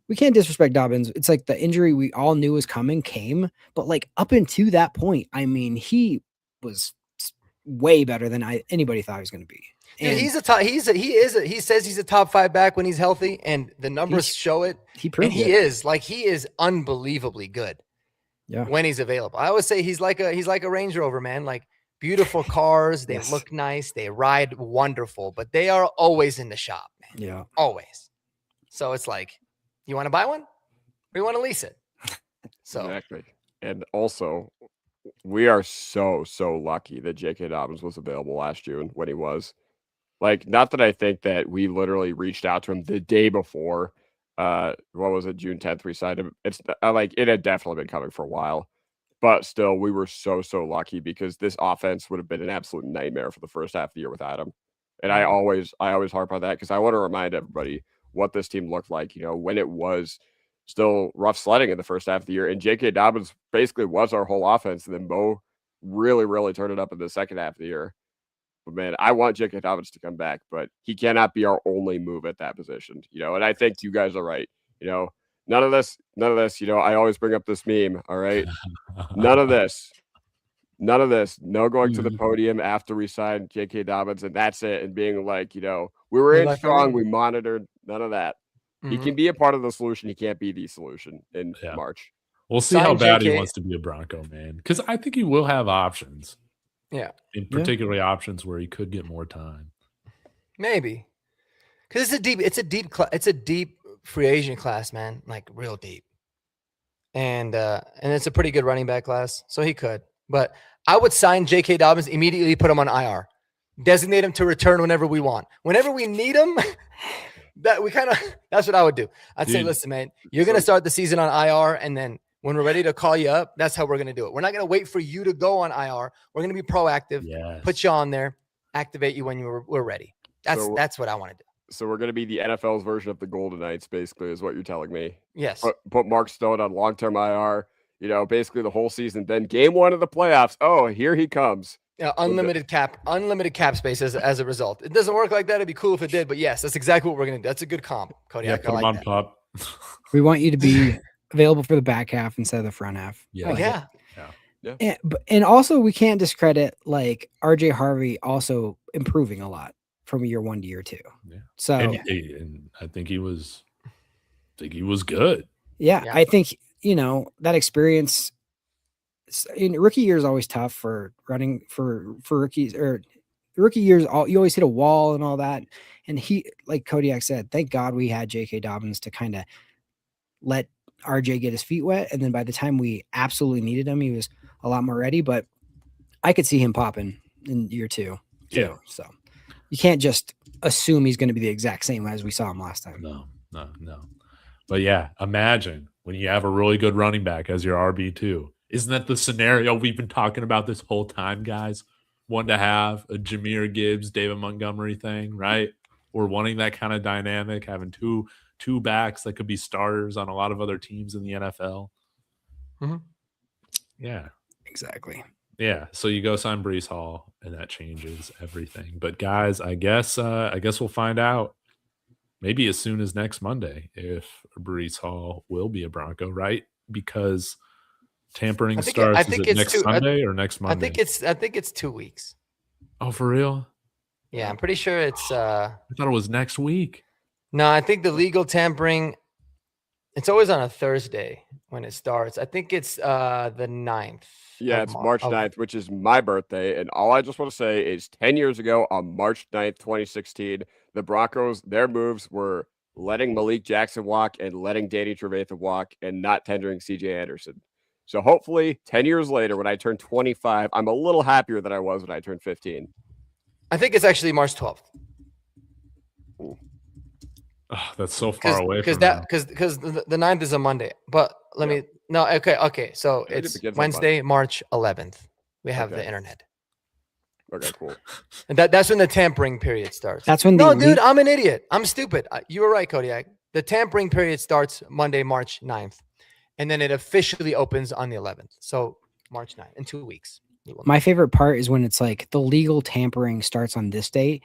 we can't disrespect Dobbins. It's like the injury we all knew was coming came, but like up until that point, I mean, he was way better than anybody thought he was going to be.
Dude, he's a top. He says he's a top 5 back when he's healthy, and the numbers show it.
He proved
he is unbelievably good.
Yeah.
When he's available, I always say he's like a Range Rover, man. Like beautiful cars, they look nice, they ride wonderful, but they are always in the shop, man.
Yeah,
always. So it's like, you want to buy one, or you want to lease it? So
exactly. And also, we are so lucky that J.K. Dobbins was available last June when he was. Like, not that I think that we literally reached out to him the day before. What was it, June 10th? We signed him. It's like it had definitely been coming for a while, but still, we were so lucky because this offense would have been an absolute nightmare for the first half of the year without him. And I always harp on that because I want to remind everybody what this team looked like. When it was still rough sledding in the first half of the year, and J.K. Dobbins basically was our whole offense. And then Bo really turned it up in the second half of the year. But man, I want J.K. Dobbins to come back, but he cannot be our only move at that position, and I think you guys are right. None of this. You know, I always bring up this meme. All right. None of this. No going to the podium after we signed J.K. Dobbins, and that's it. And being like, you know, we were in strong. We monitored. None of that. He can be a part of the solution. He can't be the solution in March.
We'll see how bad he wants to be a Bronco, man. Because I think he will have options.
Yeah.
In particularly options where he could get more time.
Maybe. Because it's a deep free agent class, man. Like real deep. And it's a pretty good running back class. So he could. But I would sign J.K. Dobbins, immediately put him on IR. Designate him to return whenever we want. Whenever we need him, that's what I would do. I'd say, listen, man, you're going to start the season on IR, and then when we're ready to call you up, that's how we're going to do it. We're not going to wait for you to go on IR. We're going to be proactive, put you on there, activate you when we're ready. That's what I want to do.
So we're going to be the NFL's version of the Golden Knights, basically, is what you're telling me.
Yes.
Put Mark Stone on long-term IR, you know, basically the whole season. Then game 1 of the playoffs, oh, here he comes.
Unlimited cap space as a result. It doesn't work like that. It'd be cool if it did, but yes, that's exactly what we're going to do. That's a good comp, Cody.
Yeah, put him on pup.
We want you to be available for the back half instead of the front half.
Yeah.
And also we can't discredit like RJ Harvey also improving a lot from year 1 to year 2.
Yeah.
So
and I think he was good.
Yeah. I think, you know, that experience in rookie year is always tough for running for rookies, or rookie years. You always hit a wall and all that. And he, like Kodiak said, thank God we had J.K. Dobbins to kind of let RJ get his feet wet. And then by the time we absolutely needed him, he was a lot more ready. But I could see him popping in year 2.
Yeah.
So you can't just assume he's going to be the exact same as we saw him last time.
No. But yeah, imagine when you have a really good running back as your RB2. Isn't that the scenario we've been talking about this whole time, guys? One to have a Jahmyr Gibbs, David Montgomery thing, right? We're wanting that kind of dynamic, having two backs that could be starters on a lot of other teams in the NFL.
Mm-hmm.
Yeah.
Exactly.
Yeah. So you go sign Breece Hall, and that changes everything. But guys, I guess we'll find out maybe as soon as next Monday if Breece Hall will be a Bronco, right? Because tampering starts next Sunday or next Monday?
I think it's 2 weeks.
Oh, for real?
Yeah, I'm pretty sure it's
I thought it was next week.
No, I think the legal tampering, it's always on a Thursday when it starts. I think it's the 9th.
Yeah, it's March 9th, which is my birthday. And all I just want to say is 10 years ago on March 9th, 2016, the Broncos, their moves were letting Malik Jackson walk and letting Danny Trevathan walk and not tendering CJ Anderson. So hopefully 10 years later, when I turn 25, I'm a little happier than I was when I turned 15.
I think it's actually March 12th.
Oh, that's so far away.
Because the 9th is a Monday. But okay. So it's Wednesday, March 11th. We have the internet.
Okay, cool.
And that's when the tampering period starts.
That's when
dude, I'm an idiot. I'm stupid. You were right, Kodiak. The tampering period starts Monday, March 9th. And then it officially opens on the 11th. So March 9th, in 2 weeks.
My favorite part is when it's like the legal tampering starts on this date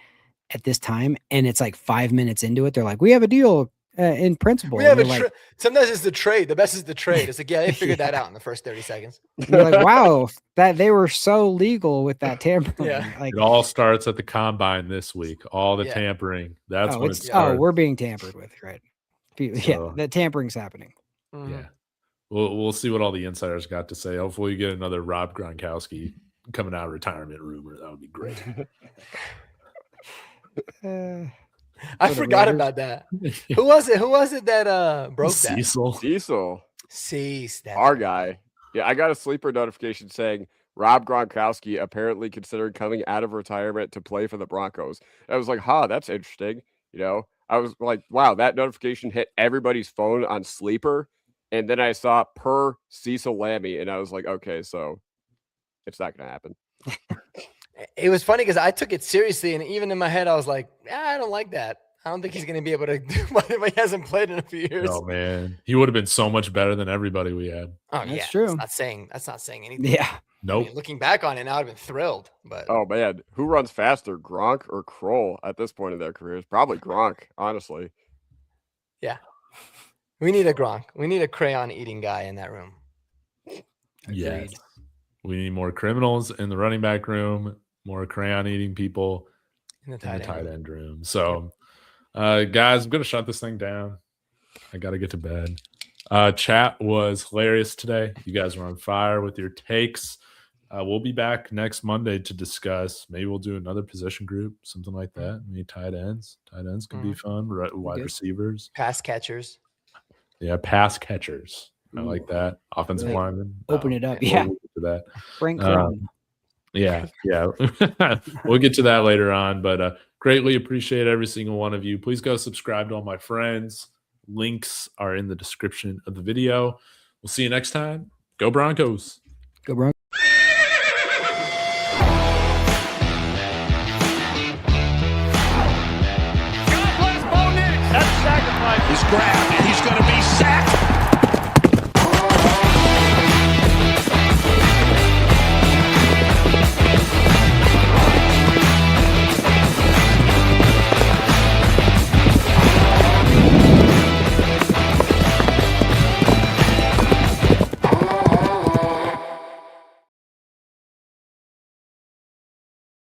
at this time. And it's like 5 minutes into it. They're like, we have a deal in principle.
We have sometimes it's the trade. The best is the trade. It's like, yeah, they figured that out in the first 30 seconds.
You're like, wow, that they were so legal with that tampering.
Yeah.
Like,
it all starts at the combine this week. All the tampering. That's when it starts.
We're being tampered with, right? Yeah, the tampering's happening.
Mm-hmm.
Yeah. We'll see what all the insiders got to say. Hopefully, you get another Rob Gronkowski coming out of retirement rumor. That would be great.
I forgot about that. Who was it that broke that?
Cecil. Our guy. Yeah, I got a sleeper notification saying Rob Gronkowski apparently considering coming out of retirement to play for the Broncos. I was like, that's interesting. You know, I was like, wow, that notification hit everybody's phone on sleeper. And then I saw per Cecil Lammy, and I was like, okay, so it's not going to happen.
It was funny because I took it seriously, and even in my head, I was like, I don't like that. I don't think he's going to be able to do what he hasn't played in a few years.
Oh, man. He would have been so much better than everybody we had.
Oh,
that's true.
That's not saying anything.
Yeah.
Nope.
I mean, looking back on it now, I've been thrilled. But
oh, man. Who runs faster, Gronk or Kroll at this point in their careers? Probably Gronk, honestly.
Yeah. We need a Gronk. We need a crayon eating guy in that room.
Yes.
Agreed.
We need more criminals in the running back room, more crayon eating people
In the
in
tight
the tight
end.
end room. So, guys, I'm going to shut this thing down. I got to get to bed. Chat was hilarious today. You guys were on fire with your takes. We'll be back next Monday to discuss. Maybe we'll do another position group, something like that. Maybe tight ends. Tight ends could be fun. Wide
Good.
receivers.
Pass catchers.
Yeah, pass catchers. I like that. Offensive
Really
linemen.
open it up. Yeah.
We'll get to that.
Frank
Um,
Crown.
Yeah. We'll get to that later on, but greatly appreciate every single one of you. Please go subscribe to all my friends. Links are in the description of the video. We'll see you next time. Go Broncos.
Go Broncos.
God bless Bo Nix. That's sacrifice. He's grabbed.